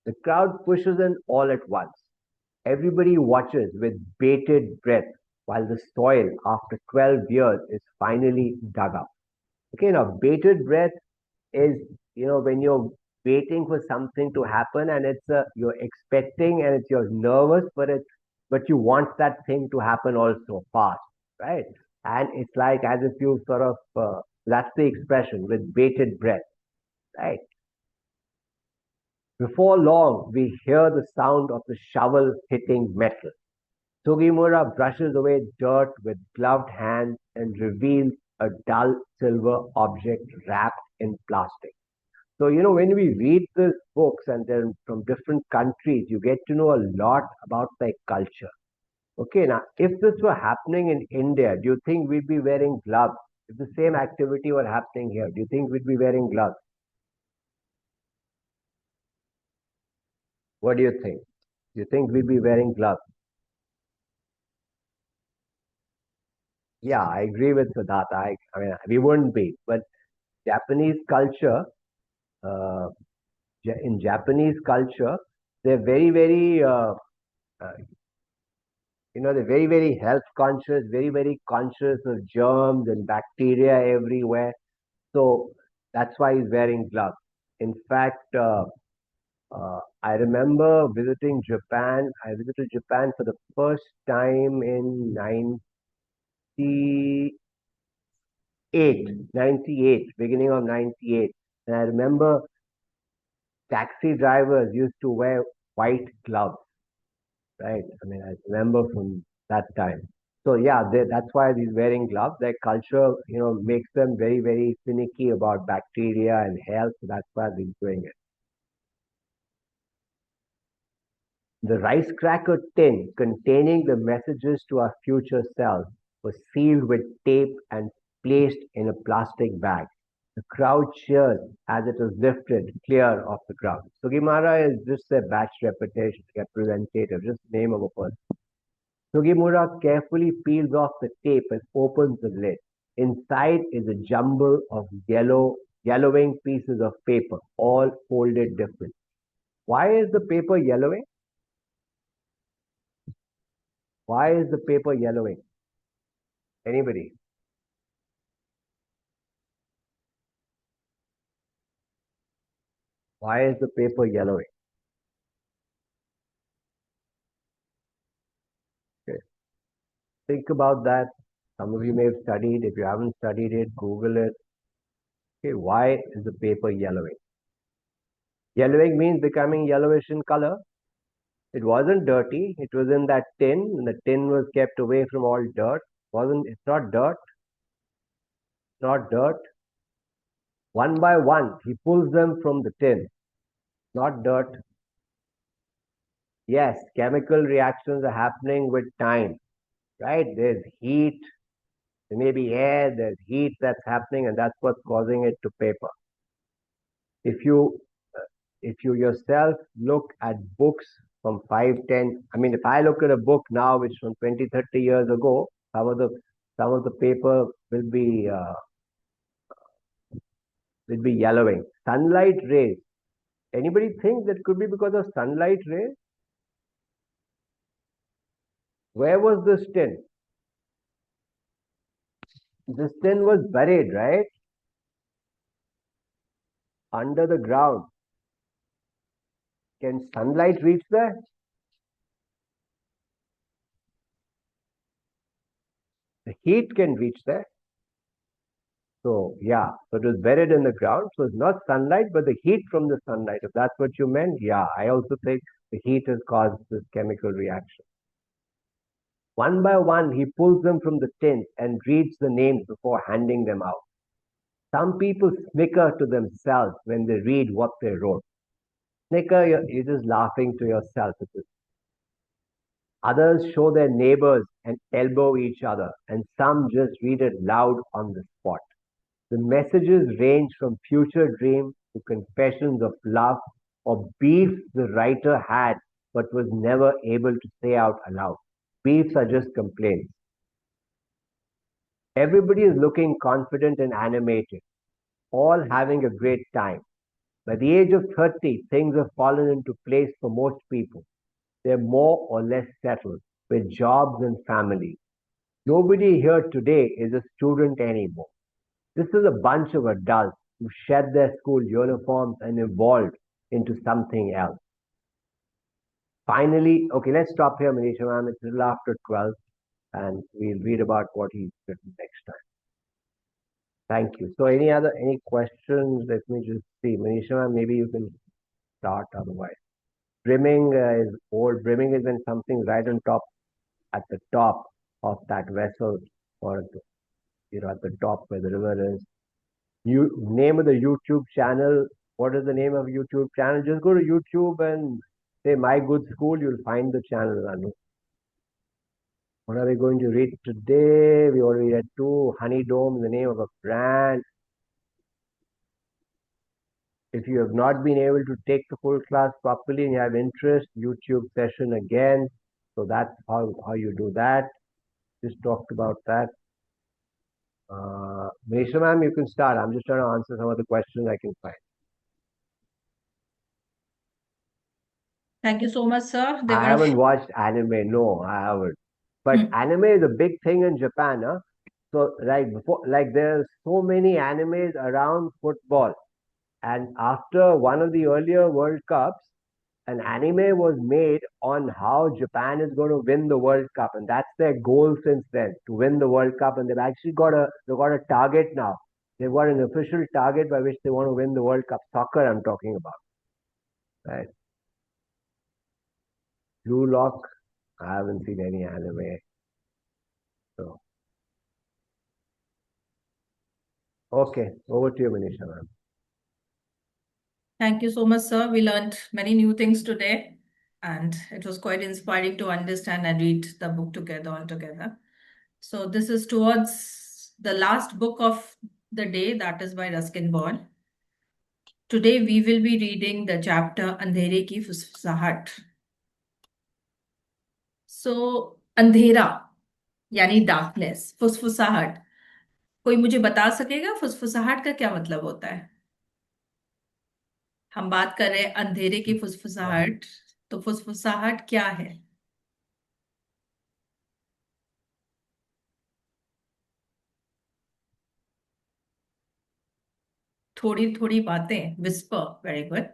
The crowd pushes in all at once. Everybody watches with bated breath while the soil, after 12 years, is finally dug up. Okay, now bated breath is, when you're waiting for something to happen and you're expecting and you're nervous, but you want that thing to happen also fast, right? And it's like as if you sort of, that's the expression with bated breath, right? Before long, we hear the sound of the shovel hitting metal. Sugimura brushes away dirt with gloved hands and reveals a dull silver object wrapped in plastic. So, when we read these books and they're from different countries, you get to know a lot about their culture. Okay, now, if this were happening in India, do you think we'd be wearing gloves? If the same activity were happening here, do you think we'd be wearing gloves? What do you think? Do you think we'd be wearing gloves? Yeah, I agree with Siddhartha. I mean, we wouldn't be, but Japanese culture, uh, in Japanese culture, they're very, very, uh, they're very, very health conscious, very, very conscious of germs and bacteria everywhere. So that's why he's wearing gloves. In fact, I remember visiting Japan. I visited Japan for the first time in 98, beginning of 98. And I remember taxi drivers used to wear white gloves, right? I mean, I remember from that time. So yeah, that's why he's wearing gloves. Their culture, makes them very, very finicky about bacteria and health. So that's why he's doing it. The rice cracker tin containing the messages to our future selves was sealed with tape and placed in a plastic bag. The crowd cheered as it was lifted clear of the ground. Sugimura is just a batch repetition, representative, just name of a person. Sugimura carefully peels off the tape and opens the lid. Inside is a jumble of yellowing pieces of paper, all folded differently. Why is the paper yellowing? Why is the paper yellowing? Anybody? Why is the paper yellowing? Okay. Think about that. Some of you may have studied. If you haven't studied it, Google it. Okay, why is the paper yellowing? Yellowing means becoming yellowish in color. It wasn't dirty. It was in that tin, and the tin was kept away from all dirt. It's not dirt. It's not dirt. One by one, he pulls them from the tin. Not dirt. Yes, chemical reactions are happening with time, right? There's heat. There may be air. There's heat that's happening, and that's what's causing it to paper. If you yourself look at books from 5, 10, I mean, if I look at a book now, which from 20, 30 years ago, some of the paper will be yellowing. Sunlight rays. Anybody think that could be because of sunlight rays? Where was this tin? This tin was buried, right? Under the ground. Can sunlight reach there? heat can reach there. So yeah, so it was buried in the ground. So it's not sunlight, but the heat from the sunlight. If that's what you meant, yeah, I also think the heat has caused this chemical reaction. One by one, he pulls them from the tin and reads the names before handing them out. Some people snicker to themselves when they read what they wrote. Snicker, you're just laughing to yourself. Others show their neighbors and elbow each other, and some just read it loud on the spot. The messages range from future dreams to confessions of love or beef the writer had but was never able to say out aloud. Beefs are just complaints. Everybody is looking confident and animated, all having a great time. By the age of 30, things have fallen into place for most people. They're more or less settled with jobs and families. Nobody here today is a student anymore. This is a bunch of adults who shed their school uniforms and evolved into something else. Finally, okay, let's stop here, Manisha ma'am. It's a little after 12, and we'll read about what he's written next time. Thank you. So any questions? Let me just see. Manisha ma'am, maybe you can start otherwise. Brimming is old. Brimming is when something's right on top, at the top of that vessel, or at the top where the river is. Name of the YouTube channel. What is the name of YouTube channel? Just go to YouTube and say My Good School. You'll find the channel, Anu. What are we going to read today? We already read 2. Honey Dome, the name of a brand. If you have not been able to take the full class properly and you have interest, YouTube session again. So that's how you do that. Just talked about that. Manisha ma'am, you can start. I'm just trying to answer some of the questions I can find. Thank you so much, sir. I haven't watched anime. No, I haven't. But anime is a big thing in Japan, huh? So there's so many animes around football. And after one of the earlier World Cups, an anime was made on how Japan is going to win the World Cup, and that's their goal since then, to win the World Cup. And they've actually got a target now. They've got an official target by which they want to win the World Cup. Soccer, I'm talking about, right? Blue Lock, I haven't seen any anime. So, okay, over to you, Manisha ma'am. Thank you so much, sir. We learned many new things today, and it was quite inspiring to understand and read the book all together. So this is towards the last book of the day, that is by Ruskin Bond. Today we will be reading the chapter Andhere ki Fusfusahat. So अंधेरा यानी darkness, फुसफुसाहट. कोई मुझे बता सकेगा फुसफुसाहट का क्या मतलब होता है? हम बात कर रहे हैं अंधेरे की फुसफुसाहट, तो फुसफुसाहट क्या है? थोड़ी थोड़ी बातें, विस्पर. Very good.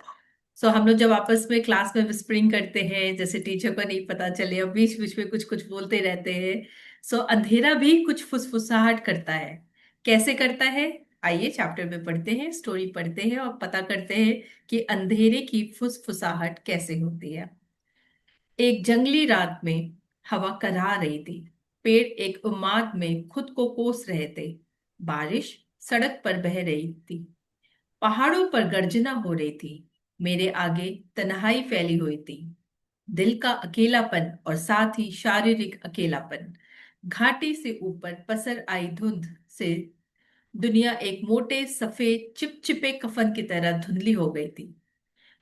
सो हम लोग जब आपस में क्लास में विस्परिंग करते हैं, जैसे टीचर को नहीं पता चले और बीच बीच में कुछ कुछ बोलते रहते हैं, सो अंधेरा भी कुछ फुसफुसाहट करता है. कैसे करता है? आइए चैप्टर में पढ़ते हैं, स्टोरी पढ़ते हैं और पता करते हैं कि अंधेरे की फुसफुसाहट कैसे होती है. एक जंगली रात में हवा कराह रही थी. पेड़ एक उन्माद में खुद को कोस रहे थे. बारिश सड़क पर बह रही थी. पहाड़ों पर गर्जना हो रही थी. मेरे आगे तन्हाई फैली हुई थी. दिल का अकेलापन और साथ ही शारीरिक अकेलापन. घाटी से ऊपर पसर आई धुंध से दुनिया एक मोटे सफेद चिपचिपे कफन की तरह धुंधली हो गई थी.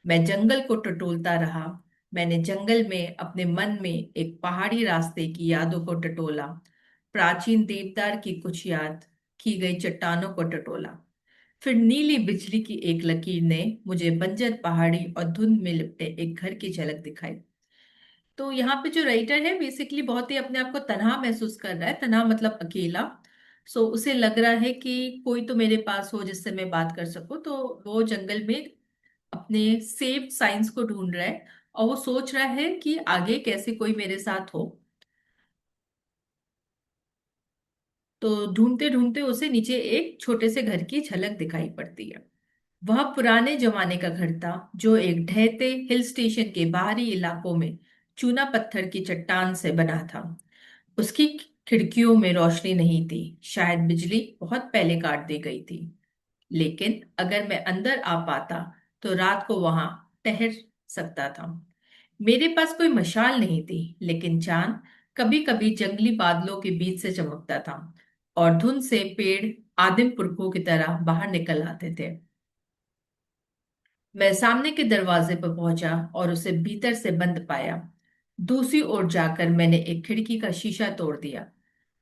मैं जंगल को टटोलता रहा. मैंने जंगल में अपने मन में एक पहाड़ी रास्ते की यादों को टटोला. प्राचीन देवदार की कुछ याद की गई चट्टानों को टटोला. फिर नीली बिजली की एक लकीर ने मुझे बंजर पहाड़ी और धुंध में लिपटे एक घर की झलक दिखाई. तो यहाँ पे जो राइटर है बेसिकली बहुत ही अपने आप को तन्हा महसूस कर रहा है. तन्हा मतलब अकेला. सो उसे लग रहा है कि कोई तो मेरे पास हो जिससे मैं बात कर सकूं. तो वो जंगल में अपने सेफ साइंस को ढूंढ रहा है और वो सोच रहा है कि आगे कैसे कोई मेरे साथ हो. तो ढूंढते ढूंढते उसे नीचे एक छोटे से घर की झलक दिखाई पड़ती है। वह पुराने जमाने का घर था जो एक ढहते हिल स्टेशन के बाहरी इलाकों में चूना पत्थर की चट्टान से बना था। उसकी खिड़कियों में रोशनी नहीं थी, शायद बिजली बहुत पहले काट दी गई थी। लेकिन अगर मैं अंदर आ पाता तो रात को वहां ठहर सकता था। मेरे पास कोई मशाल नहीं थी, लेकिन चांद कभी कभी जंगली बादलों के बीच से चमकता था और धुंध से पेड़ आदिम पुरखों की तरह बाहर निकल आते थे। मैं सामने के दरवाजे पर पहुंचा और उसे भीतर से बंद पाया। दूसरी ओर जाकर मैंने एक खिड़की का शीशा तोड़ दिया,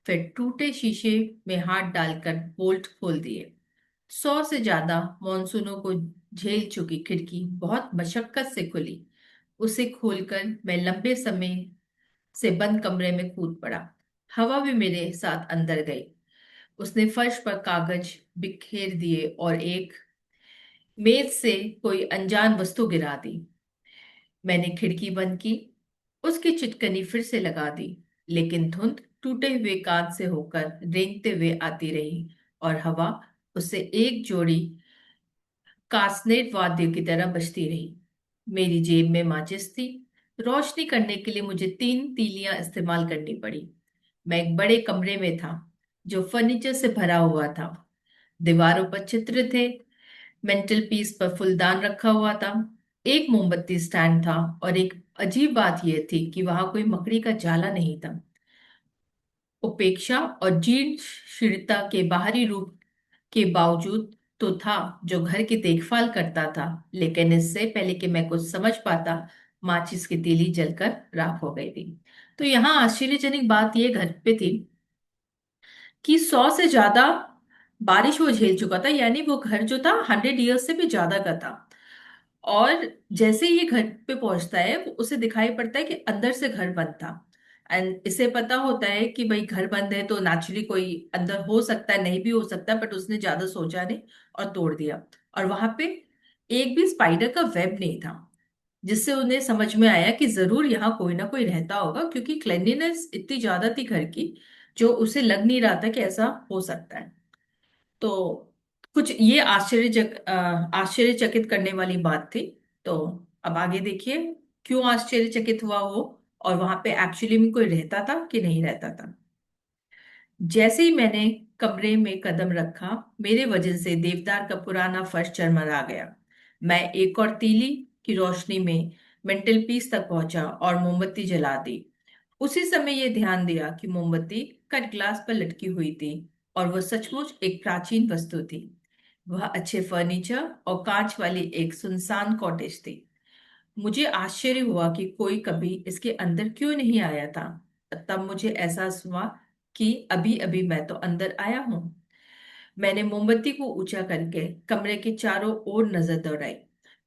फिर टूटे शीशे में हाथ डालकर बोल्ट खोल दिए। 100 से ज्यादा मॉनसूनों को झेल चुकी खिड़की बहुत मशक्कत से खुली। उसे खोलकर मैं लंबे समय से बंद कमरे में कूद पड़ा। हवा भी मेरे साथ अंदर गई। उसने फर्श पर कागज बिखेर दिए और एक मेज से कोई अनजान वस्तु गिरा दी। मैंने खिड़की बंद की, उसकी चिटकनी फिर से लगा दी, लेकिन धुंध टूटे हुए कांच से होकर रेंगते हुए आती रही और हवा उससे एक जोड़ी कास्नेट वाद्य की तरह बजती रही। मेरी जेब में माचिस थी। रोशनी करने के लिए मुझे 3 तीलियां इस्तेमाल करनी पड़ी। मैं एक बड़े कमरे में था जो फर्नीचर से भरा हुआ था। दीवारों पर चित्र थे, मेंटल पीस पर फूलदान रखा हुआ था, एक मोमबत्ती स्टैंड था, और एक अजीब बात यह थी कि वहां कोई मकड़ी का जाला नहीं था। उपेक्षा और जीर्ण शीर्णता के बाहरी रूप के बावजूद तो था जो घर की देखभाल करता था, लेकिन इससे पहले कि मैं कुछ समझ पाता, माचिस की तीली जलकर राख हो गई थी। तो यहाँ आश्चर्यजनक बात यह घर पे थी कि 100 से ज्यादा बारिश वो झेल चुका था, यानी वो घर जो था 100 ईयर्स से भी ज्यादा का था। और जैसे ही ये घर पे पहुंचता है, उसे दिखाई पड़ता है कि अंदर से घर बंद था। एंड इसे पता होता है कि भाई घर बंद है तो नेचुरली कोई अंदर हो सकता है, नहीं भी हो सकता, बट उसने ज्यादा सोचा नहीं और तोड़ दिया। और वहां पे एक भी स्पाइडर का वेब नहीं था, जिससे उन्हें समझ में आया कि जरूर यहाँ कोई ना कोई रहता होगा, क्योंकि क्लेanलीनेस इतनी ज्यादा थी घर की, जो उसे लग नहीं रहा था कि ऐसा हो सकता है। तो कुछ ये आश्चर्यचकित करने वाली बात थी। तो अब आगे देखिए, क्यों आश्चर्यचकित हुआ वो, और वहां पे एक्चुअली में कोई रहता था कि नहीं रहता था। जैसे ही मैंने कमरे में कदम रखा, मेरे वजन से देवदार का पुराना फर्श चरमरा गया। मैं एक और तीली की रोशनी में मेंटल पीस तक पहुंचा और मोमबत्ती जला दी। उसी समय ये ध्यान दिया कि मोमबत्ती कट ग्लास पर लटकी हुई थी और वह सचमुच एक प्राचीन वस्तु थी। वह अच्छे फर्नीचर और कांच वाली एक सुनसान कॉटेज थी। मुझे आश्चर्य हुआ कि कोई कभी इसके अंदर क्यों नहीं आया था। तब मुझे एहसास हुआ कि अभी अभी मैं तो अंदर आया हूं। मैंने मोमबत्ती को ऊंचा करके कमरे के चारों ओर नजर दौड़ाई।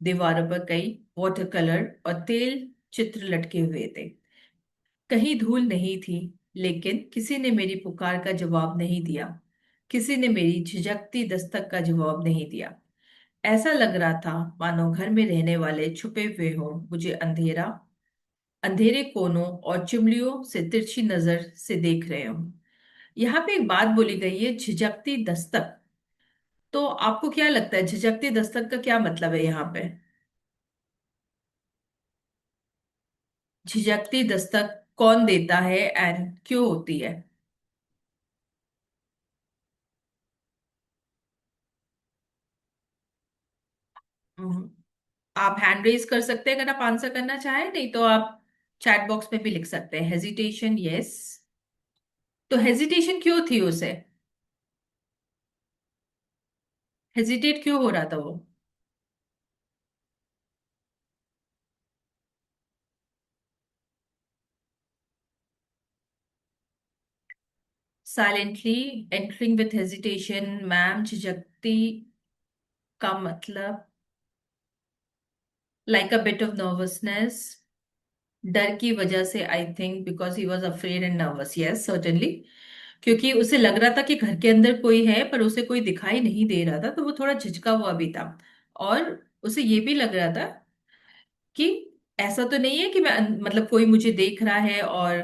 दीवारों पर कई वाटर कलर और तेल चित्र लटके हुए थे। कहीं धूल नहीं थी, लेकिन किसी ने मेरी पुकार का जवाब नहीं दिया। किसी ने मेरी झिझकती दस्तक का जवाब नहीं दिया। ऐसा लग रहा था मानो घर में रहने वाले छुपे हुए हों, मुझे अंधेरे कोनों और चिमलियों से तिरछी नजर से देख रहे हों। यहाँ पे एक बात बोली गई है, झिझकती दस्तक। तो आपको क्या लगता है, झिझकती दस्तक का क्या मतलब है यहाँ पे? झिझकती दस्तक कौन देता है एंड क्यों होती है? हम्म, आप हैंड रेज कर सकते हैं अगर आप आंसर करना चाहें, नहीं तो आप चैट बॉक्स में भी लिख सकते हैं। Hesitation, yes. तो हेजिटेशन क्यों थी उसे? हेजिटेट क्यों हो रहा था वो? Silently entering with hesitation, ma'am, झिझकती का मतलब like a bit of nervousness, डर की वजह से, I think because he was afraid and nervous, yes certainly. क्योंकि उसे लग रहा था कि घर के अंदर कोई है, पर उसे कोई दिखाई नहीं दे रहा था, तो वो थोड़ा झिझका हुआ भी था। और उसे ये भी लग रहा था कि ऐसा तो नहीं है कि मैं मतलब कोई मुझे देख रहा है और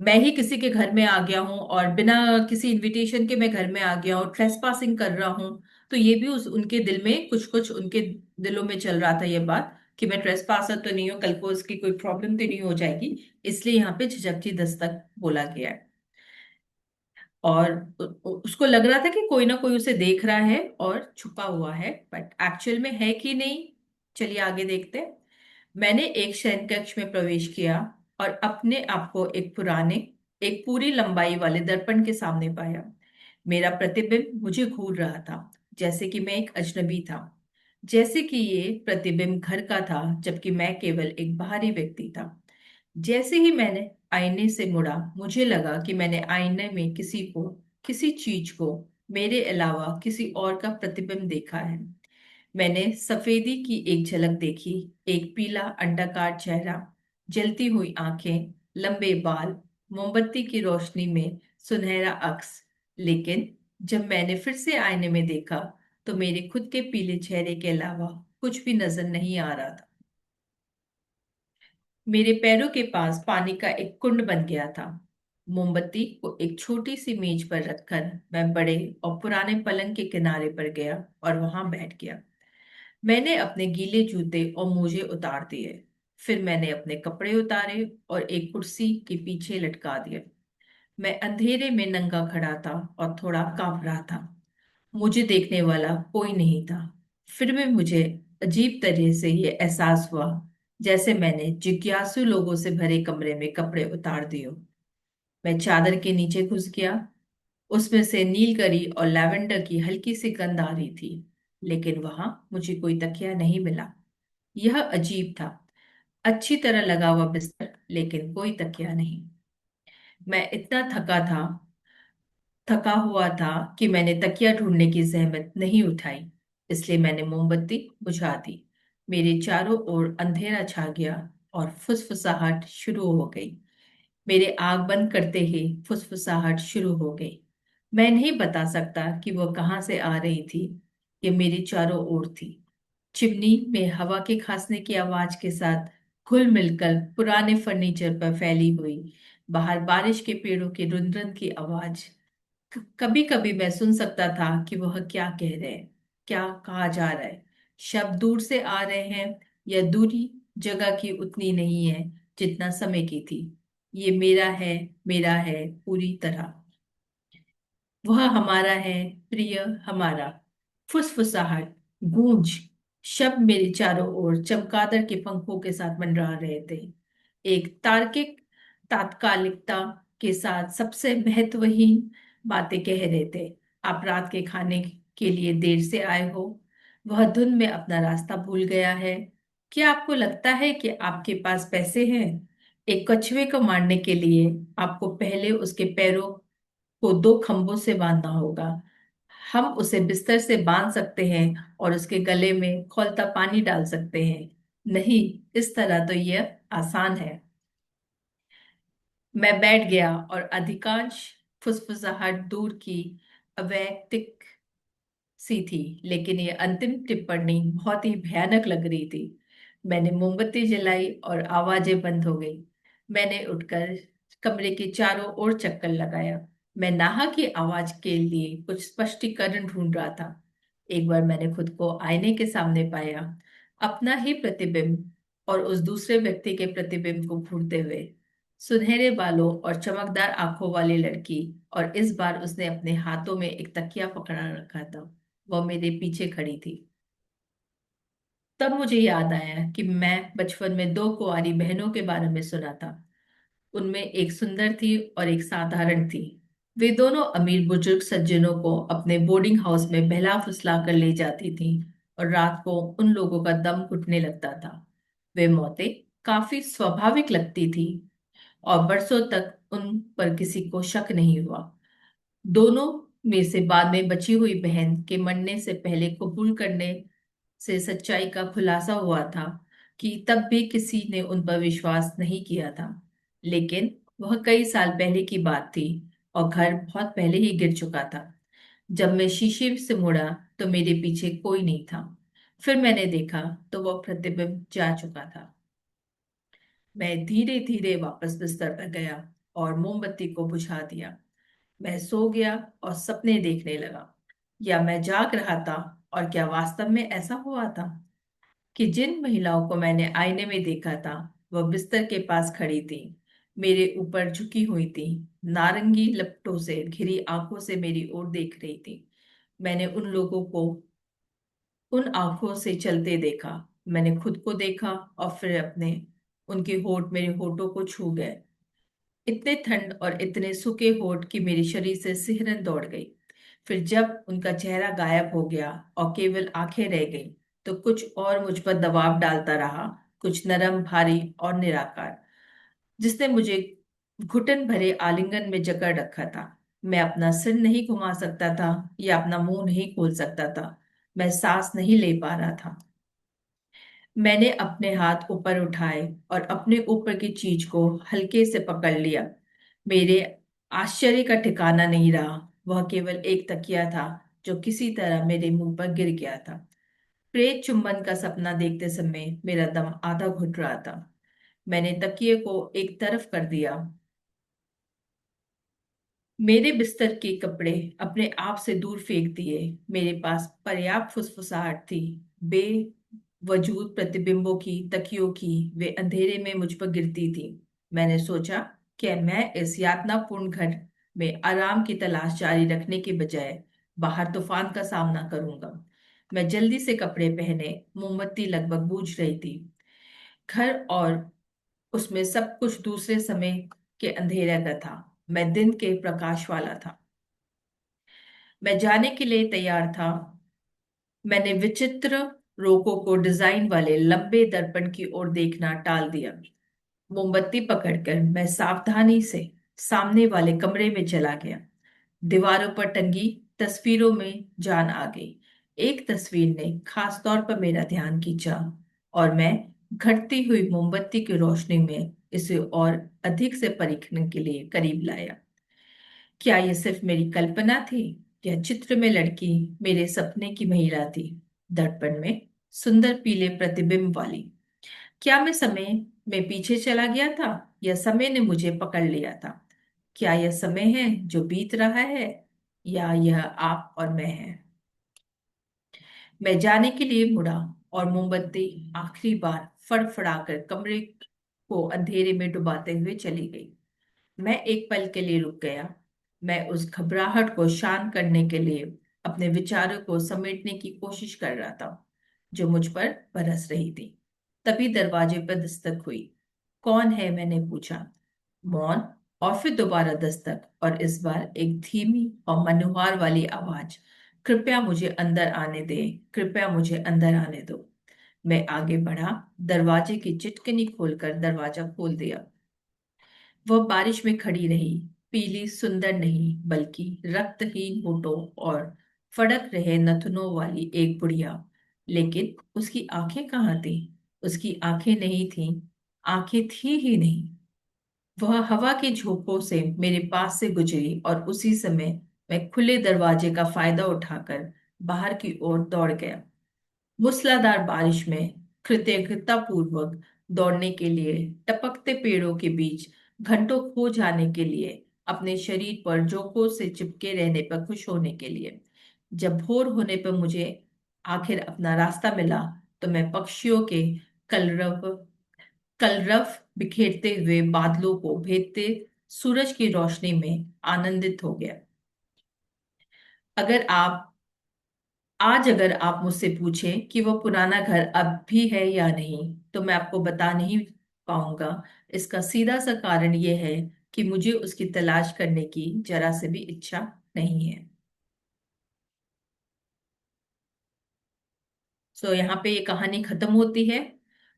मैं ही किसी के घर में आ गया हूँ और बिना किसी इनविटेशन के मैं घर में आ गया हूँ, ट्रेसपासिंग कर रहा हूँ, तो ये भी उस उनके दिल में कुछ कुछ उनके दिलों में चल रहा था ये बात कि मैं ट्रेसपासर तो नहीं हूँ, कल को उसकी कोई प्रॉब्लम तो नहीं हो जाएगी। इसलिए यहाँ पे झिझकती दस्तक बोला गया है। और उसको लग रहा था कि कोई ना कोई उसे देख रहा है और छुपा हुआ है, बट एक्चुअल में है कि नहीं, चलिए आगे देखते हैं। मैंने एक शयन कक्ष में प्रवेश किया और अपने आप को एक पूरी लंबाई वाले दर्पण के सामने पाया। मेरा प्रतिबिंब मुझे घूर रहा था, जैसे कि मैं एक अजनबी था, जैसे कि ये प्रतिबिंब घर का था जबकि मैं केवल एक बाहरी व्यक्ति था। जैसे ही मैंने आईने से मुड़ा, मुझे लगा कि मैंने आईने में किसी चीज को, मेरे अलावा किसी और का प्रतिबिंब देखा है। मैंने सफेदी की एक झलक देखी, एक पीला अंडाकार चेहरा, जलती हुई आंखें, लंबे बाल, मोमबत्ती की रोशनी में सुनहरा अक्स। लेकिन जब मैंने फिर से आईने में देखा तो मेरे खुद के पीले चेहरे के अलावा कुछ भी नजर नहीं आ रहा था। मेरे पैरों के पास पानी का एक कुंड बन गया था। मोमबत्ती को एक छोटी सी मेज पर रखकर मैं बड़े और पुराने पलंग के किनारे पर गया और वहां बैठ गया। मैंने अपने गीले जूते और मोजे उतार दिए। फिर मैंने अपने कपड़े उतारे और एक कुर्सी के पीछे लटका दिया। मैं अंधेरे में नंगा खड़ा था और थोड़ा कांप रहा था। मुझे देखने वाला कोई नहीं था। फिर भी मुझे अजीब तरह से ये एहसास हुआ जैसे मैंने जिज्ञासु लोगों से भरे कमरे में कपड़े उतार दिए हों। मैं चादर के नीचे घुस गया। उसमें से नीलकरी और लैवेंडर की हल्की सी गंध आ रही थी, लेकिन वहां मुझे कोई तकिया नहीं मिला। यह अजीब था। अच्छी तरह लगा हुआ बिस्तर, लेकिन कोई तकिया नहीं। मैं इतना थका हुआ था कि मैंने तकिया ढूंढने की जहमत नहीं उठाई। इसलिए मैंने मोमबत्ती बुझा दी। मेरे चारों ओर अंधेरा छा गया और फुसफुसाहट शुरू हो गई। मेरे आंख बंद करते ही फुसफुसाहट शुरू हो गई। मैं नहीं बता सकता कि वह कहाँ से आ रही थी। ये मेरे चारों ओर थी। चिमनी में हवा के खांसने की आवाज के साथ घुल मिलकर पुराने फर्नीचर पर फैली हुई। बाहर बारिश के पेड़ों की रुनरुन की आवाज। कभी कभी मैं सुन सकता था कि वह क्या कह रहे हैं, क्या कहा जा रहा है। शब्द दूर से आ रहे हैं या दूरी जगह की उतनी नहीं है जितना समय की थी। ये मेरा है पूरी तरह। वह हमारा है, प्रिय हमारा। फुसफुसाहट, गूंज, शब्द मेरे चारों ओर चमगादड़ के पंखों के साथ मंडरा रहे थे। एक तार्किक तात्कालिकता के साथ सबसे महत्वहीन बातें कह रहे थे। आप रात के खाने के लिए देर से आए हो। वह धुन में अपना रास्ता भूल गया है। क्या आपको लगता है कि आपके पास पैसे हैं? एक कछुए को मारने के लिए आपको पहले उसके पैरों को दो खंभों से बांधना होगा। हम उसे बिस्तर से बांध सकते हैं और उसके गले में खौलता पानी डाल सकते हैं। नहीं, इस तरह तो यह आसान है। मैं बैठ गया और अधिकांश फुसफुसाहट दूर की अवैक्तिक सी थी, लेकिन ये अंतिम टिप्पणी बहुत ही भयानक लग रही थी। मैंने मोमबत्ती जलाई और आवाजें बंद हो गई। मैंने उठकर कमरे के चारों ओर चक्कर लगाया। मैं नाहा की आवाज के लिए कुछ स्पष्टीकरण ढूंढ रहा था। एक बार मैंने खुद को आईने के सामने पाया, अपना ही प्रतिबिंब और उस दूसरे व्यक्ति के प्रतिबिंब को घूरते हुए। सुनहरे बालों और चमकदार आंखों वाली लड़की, और इस बार उसने अपने हाथों में एक तकिया पकड़ा रखा था। वह मेरे पीछे खड़ी थी। तब मुझे याद आया कि मैं बचपन में दो कुंवारी बहनों के बारे में सुना था। उनमें एक सुंदर थी और एक साधारण थी। वे दोनों अमीर बुजुर्ग सज्जनों को अपने बोर्डिंग हाउस में बहला फुसला कर ले जाती थीं और रात को उन लोगों का दम घुटने लगता था। वे मौतें काफी स्वाभाविक लगती थी और बरसों तक उन पर किसी को शक नहीं हुआ। दोनों में से बाद में बची हुई बहन के मरने से पहले कबूल करने से सच्चाई का खुलासा हुआ था कि तब भी किसी ने उन पर विश्वास नहीं किया था। लेकिन वह कई साल पहले की बात थी और घर बहुत पहले ही गिर चुका था। जब मैं शीशे से मुड़ा तो मेरे पीछे कोई नहीं था। फिर मैंने देखा तो वह प्रतिबिंब जा चुका था। मैं धीरे धीरे वापस बिस्तर पर गया। और मोमबत्ती को बुझा दिया। मैं सो गया और सपने देखने लगा। या मैं जाग रहा था, और क्या वास्तव में ऐसा हुआ था कि जिन महिलाओं को मैंने आईने में देखा था वह बिस्तर के पास खड़ी थी, मेरे ऊपर झुकी हुई थी, नारंगी लपटों से घिरी आंखों से मेरी ओर देख रही थी। मैंने उन लोगों को उन आंखों से चलते देखा। मैंने खुद को देखा और फिर अपने उनके होठ मेरे होठों को छू गए। इतने ठंड और इतने सूखे होठ कि मेरे शरीर से सिहरन दौड़ गई। फिर जब उनका चेहरा गायब हो गया और केवल आंखें रह गईं, तो कुछ और मुझ पर दबाव डालता रहा, कुछ नरम, भारी और निराकार, जिसने मुझे घुटन भरे आलिंगन में जकड़ रखा था। मैं अपना सिर नहीं घुमा सकता था या अपना मुंह नहीं खोल सकता था। मैं सांस नहीं ले पा रहा था। मैंने अपने हाथ ऊपर उठाए और अपने ऊपर की चीज को हल्के से पकड़ लिया। मेरे आश्चर्य का ठिकाना नहीं रहा। वह केवल एक तकिया था जो किसी तरह मेरे मुंह पर गिर गया था। प्रेत चुंबन का सपना देखते समय मेरा दम आधा घुट रहा था। मैंने तकिए को एक तरफ कर दिया। मेरे बिस्तर के कपड़े अपने आप से दूर फेंक दिए। मेरे पास पर्याप्त फुसफुसाहट थी। बेवजूद प्रतिबिंबों की, तकियों की, वे अंधेरे में मुझ पर गिरती थी। मैंने सोचा कि मैं इस यातनापूर्ण घर में आराम की तलाश जारी रखने के बजाय बाहर तूफान का सामना करूंगा। मैं जल्दी से कपड़े पहने। मोमबत्ती लगभग बुझ रही थी। घर और उसमें सब कुछ दूसरे समय के अंधेरे का था। मैं दिन के प्रकाश वाला था। मैं जाने के लिए तैयार था। मैंने विचित्र रोकों को डिजाइन वाले लंबे दर्पण की ओर देखना टाल दिया। मोमबत्ती पकड़कर मैं सावधानी से सामने वाले कमरे में चला गया। दीवारों पर टंगी तस्वीरों में जान आ गई। एक तस्वीर ने खास तौर पर मेरा ध्यान खींचा और मैं घटती हुई मोमबत्ती की रोशनी में इसे और अधिक से परखने के लिए करीब लाया। क्या यह सिर्फ मेरी कल्पना थी? यह चित्र में लड़की मेरे सपने की महिला थी, दर्पण में सुंदर पीले प्रतिबिंब वाली। क्या मैं समय में पीछे चला गया था या समय ने मुझे पकड़ लिया था? क्या यह समय है जो बीत रहा है या यह आप और मैं हैं? मैं जाने के लिए मुड़ा और मोमबत्ती आखिरी बार फड़फड़ाकर कमरे को अंधेरे में डुबाते हुए चली गई। मैं एक पल के लिए रुक गया। मैं उस घबराहट को शांत करने के लिए अपने विचारों को समेटने की कोशिश कर रहा था जो मुझ पर बरस रही थी। तभी दरवाजे पर दस्तक हुई। कौन है? मैंने पूछा। मौन, और फिर दोबारा दस्तक, और इस बार एक धीमी और मनुहार वाली आवाज। कृपया मुझे अंदर आने दे, कृपया मुझे अंदर आने दो। मैं आगे बढ़ा, दरवाजे की चिटकनी खोलकर दरवाजा खोल दिया। वह बारिश में खड़ी रही, पीली सुंदर नहीं बल्कि रक्तहीन होठों और फड़क रहे नथुनों वाली एक बुढ़िया। लेकिन उसकी आंखें कहाँ थीं? उसकी आंखें नहीं थीं। आंखें थी ही नहीं। वह हवा के झोंकों से मेरे पास से गुजरी और उसी समय मैं खुले दरवाजे का फायदा उठाकर बाहर की ओर दौड़ गया। मूसलाधार बारिश में कृतज्ञतापूर्वक दौड़ने के लिए, टपकते पेड़ों के बीच घंटों खो जाने के लिए, अपने शरीर पर जोकों से चिपके रहने पर खुश होने के लिए। जब भोर होने पर मुझे आखिर अपना रास्ता मिला तो मैं पक्षियों के कलरव कलरव बिखेरते हुए बादलों को भेदते सूरज की रोशनी में आनंदित हो गया। अगर आप अगर आप मुझसे पूछें कि वह पुराना घर अब भी है या नहीं, तो मैं आपको बता नहीं पाऊंगा। इसका सीधा सा कारण यह है कि मुझे उसकी तलाश करने की जरा से भी इच्छा नहीं है। यहाँ पे ये कहानी खत्म होती है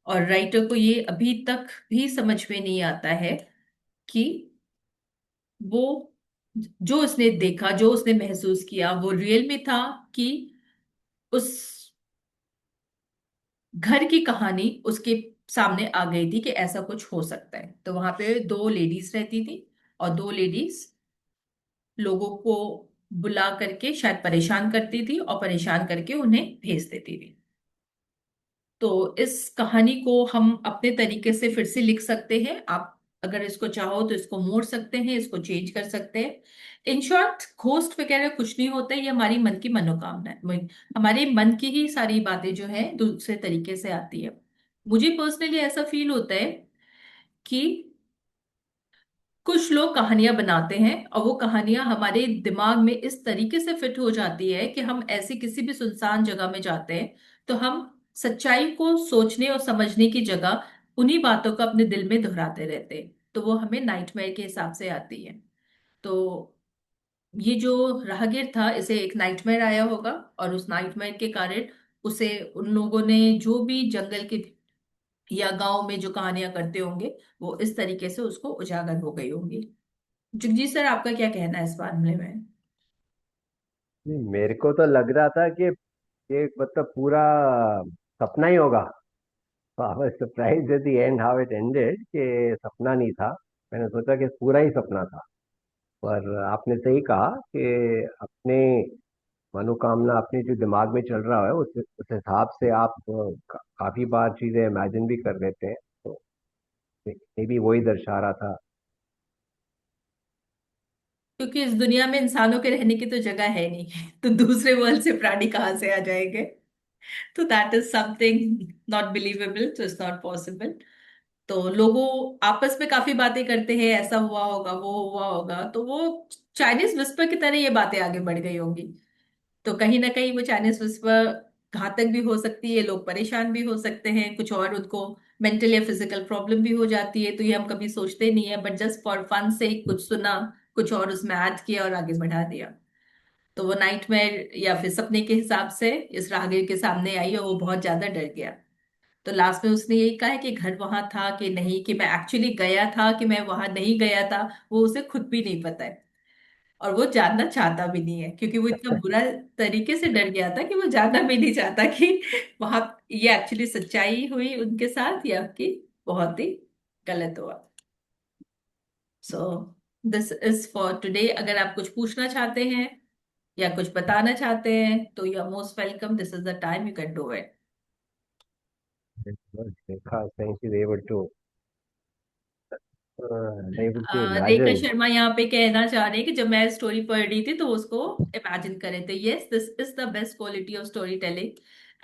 और राइटर को ये अभी तक भी समझ में नहीं आता है कि वो जो उसने देखा, जो उसने महसूस किया, वो रियल में था कि उस घर की कहानी उसके सामने आ गई थी कि ऐसा कुछ हो सकता है। तो वहां पे दो लेडीज रहती थी और दो लेडीज लोगों को बुला करके शायद परेशान करती थी और परेशान करके उन्हें भेज देती थी। तो इस कहानी को हम अपने तरीके से फिर से लिख सकते हैं। आप अगर इसको चाहो तो इसको मोड़ सकते हैं, इसको चेंज कर सकते हैं। इन शॉर्ट घोस्ट वगैरह कुछ नहीं होता है, ये हमारी मन की मनोकामना है, हमारे मन की ही सारी बातें जो है दूसरे तरीके से आती है। मुझे पर्सनली ऐसा फील होता है कि कुछ लोग कहानियां बनाते हैं और वो कहानियां हमारे दिमाग में इस तरीके से फिट हो जाती है कि हम ऐसी किसी भी सुनसान जगह में जाते हैं तो हम सच्चाई को सोचने और समझने की जगह उन्हीं बातों को अपने दिल में दोहराते रहते हैं, तो वो हमें नाइटमेयर के हिसाब से आती है। तो ये जो राहगीर था, इसे एक नाइटमेयर आया होगा और उस नाइटमेयर के कारण उसे उन लोगों ने जो भी जंगल के या गांव में जो कहानियां करते होंगे वो इस तरीके से उसको उजागर हो गई होंगी। जगजीत सर, आपका क्या कहना है इस मामले में? नहीं, मेरे को तो लग रहा था कि ये मतलब पूरा सपना ही होगा। I was surprised at the end how it ended कि सपना नहीं था। मैंने सोचा कि पूरा ही सपना था। पर आपने सही कहा कि अपने मनोकामना अपने जो दिमाग में चल रहा है उस हिसाब से आप काफी बार चीजें इमेजिन भी कर लेते हैं। तो ये भी वही दर्शा रहा था। क्योंकि इस दुनिया में इंसानों के रहने की तो जगह है नहीं तो दूसरे वर्ल्ड से प्राणी कहाँ से आ जाएंगे? तो that is something not believable, तो इट्स नॉट पॉसिबल। तो लोगों आपस में काफी बातें करते हैं, ऐसा हुआ होगा, वो हुआ होगा, तो वो चाइनीज विस्पर की तरह ये बातें आगे बढ़ गई होंगी। तो कहीं ना कहीं वो चाइनीज विस्पर घातक भी हो सकती है, लोग परेशान भी हो सकते हैं, कुछ और उनको मेंटल या फिजिकल प्रॉब्लम भी हो जाती है, तो ये हम कभी सोचते नहीं है, बट जस्ट फॉर फन से कुछ सुना, कुछ और उसमें ऐड किया और आगे बढ़ा दिया। तो वो नाइटमेयर या फिर सपने के हिसाब से इस राहगीर के सामने आई और वो बहुत ज्यादा डर गया। तो लास्ट में उसने यही कहा है कि घर वहां था कि नहीं, कि मैं एक्चुअली गया था कि मैं वहां नहीं गया था, वो उसे खुद भी नहीं पता है। और वो जानना चाहता भी नहीं है, क्योंकि वो इतना बुरा तरीके से डर गया था कि वो जानना भी नहीं चाहता कि वहां ये एक्चुअली सच्चाई हुई उनके साथ या कि बहुत ही गलत हुआ। So this is for today. अगर आप कुछ पूछना चाहते हैं या कुछ बताना चाहते हैं तो you are most welcome, this is the time you can do it. देखा सही चीज able to able to Rekha imagine. Sharma यहाँ पे कहना चाह रहे हैं कि जब मैं स्टोरी पढ़ रही थी तो उसको इमेजिन करे थे। Yes, this is the best quality of story telling.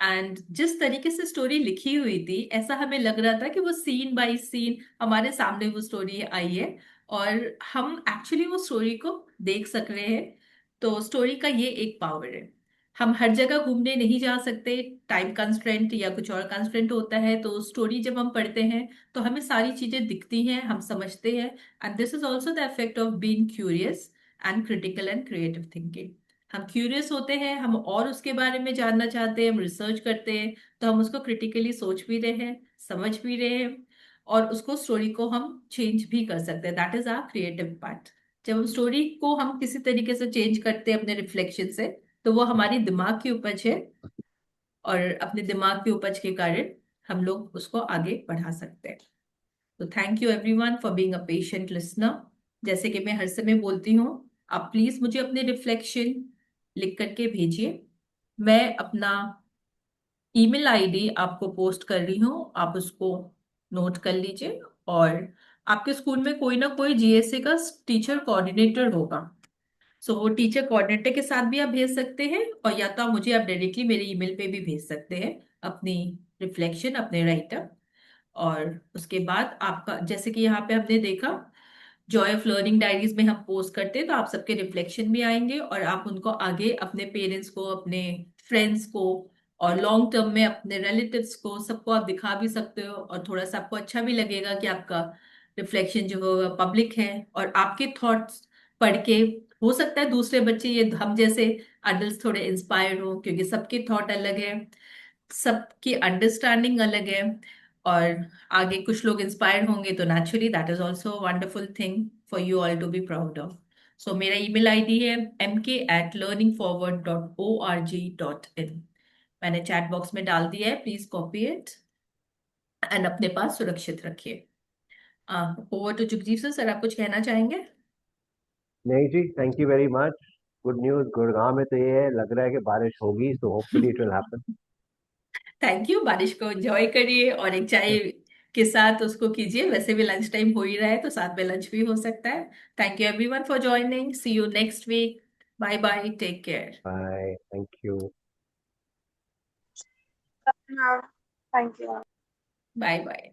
And जिस तरीके से स्टोरी लिखी हुई थी, ऐसा हमें लग रहा था कि वो सीन बाय सीन हमारे सामने वो स्टोरी आई है और हम एक्चुअली वो स्टोरी को देख सक रहे हैं। तो स्टोरी का ये एक पावर है। हम हर जगह घूमने नहीं जा सकते, टाइम कंस्ट्रेंट या कुछ और कंस्ट्रेंट होता है, तो स्टोरी जब हम पढ़ते हैं तो हमें सारी चीजें दिखती हैं, हम समझते हैं। And this is also the effect of being curious and critical and creative thinking. हम क्यूरियस होते हैं, हम और उसके बारे में जानना चाहते हैं, हम रिसर्च करते हैं, तो हम उसको क्रिटिकली सोच भी रहे हैं, समझ भी रहे हैं, और उसको स्टोरी को हम चेंज भी कर सकते हैं। That is our creative part. जब हम स्टोरी को हम किसी तरीके से चेंज करते हैं अपने रिफ्लेक्शन से, तो वो हमारी दिमाग की उपज है, और अपने दिमाग की उपज के कारण हम लोग उसको आगे बढ़ा सकते हैं। तो thank you everyone for being a patient listener. जैसे कि मैं हर समय बोलती हूँ, आप प्लीज मुझे अपने रिफ्लेक्शन लिख करके भेजिए। मैं अपना ईमेल आईडी आपको पोस्ट कर रही हूँ, आप उसको नोट कर लीजिए। और आपके स्कूल में कोई ना कोई जीएसए का टीचर कोऑर्डिनेटर होगा, सो वो टीचर कोऑर्डिनेटर के साथ भी आप भेज सकते हैं, और या तो आप मुझे आप डायरेक्टली मेरे ईमेल पे भी भेज सकते हैं अपनी रिफ्लेक्शन, अपने राइटर। और उसके बाद आपका, जैसे कि यहाँ पे हमने देखा, जॉय ऑफ लर्निंग डायरीज में हम पोस्ट करते हैं, तो आप सबके रिफ्लेक्शन भी आएंगे और आप उनको आगे अपने पेरेंट्स को, अपने फ्रेंड्स को, और लॉन्ग टर्म में अपने रिलेटिव्स को, सबको आप दिखा भी सकते हो, और थोड़ा सा आपको अच्छा भी लगेगा कि आपका रिफ्लेक्शन जो है पब्लिक है, और आपके थॉट्स पढ़ के हो सकता है दूसरे बच्चे, ये हम जैसे अडल्ट, थोड़े इंस्पायर हो, क्योंकि सबके थॉट अलग है, सबकी अंडरस्टैंडिंग अलग है, और आगे कुछ लोग इंस्पायर होंगे, तो naturally that is also wonderful thing for you all to be proud of. So मेरा ईमेल आईडी है mk@learningforward.org.in। मैंने चैट बॉक्स में डाल दिया है, प्लीज कॉपी इट एंड अपने पास सुरक्षित रखिए। Over to Jugjeev sir. Sir, आप कुछ कहना चाहेंगे? नहीं जी, thank you very much. Good news Gurgaon में तो ये है, लग रहा है कि बारिश होगी, so hopefully it will happen. Thank you. बारिश को एंजॉय करिए और एक चाय के साथ उसको कीजिए। वैसे भी लंच टाइम हो ही रहा है तो साथ में लंच भी हो सकता है। Thank you everyone for joining. See you next week. Bye bye, take care. Bye. Thank you. Thank you. Bye bye.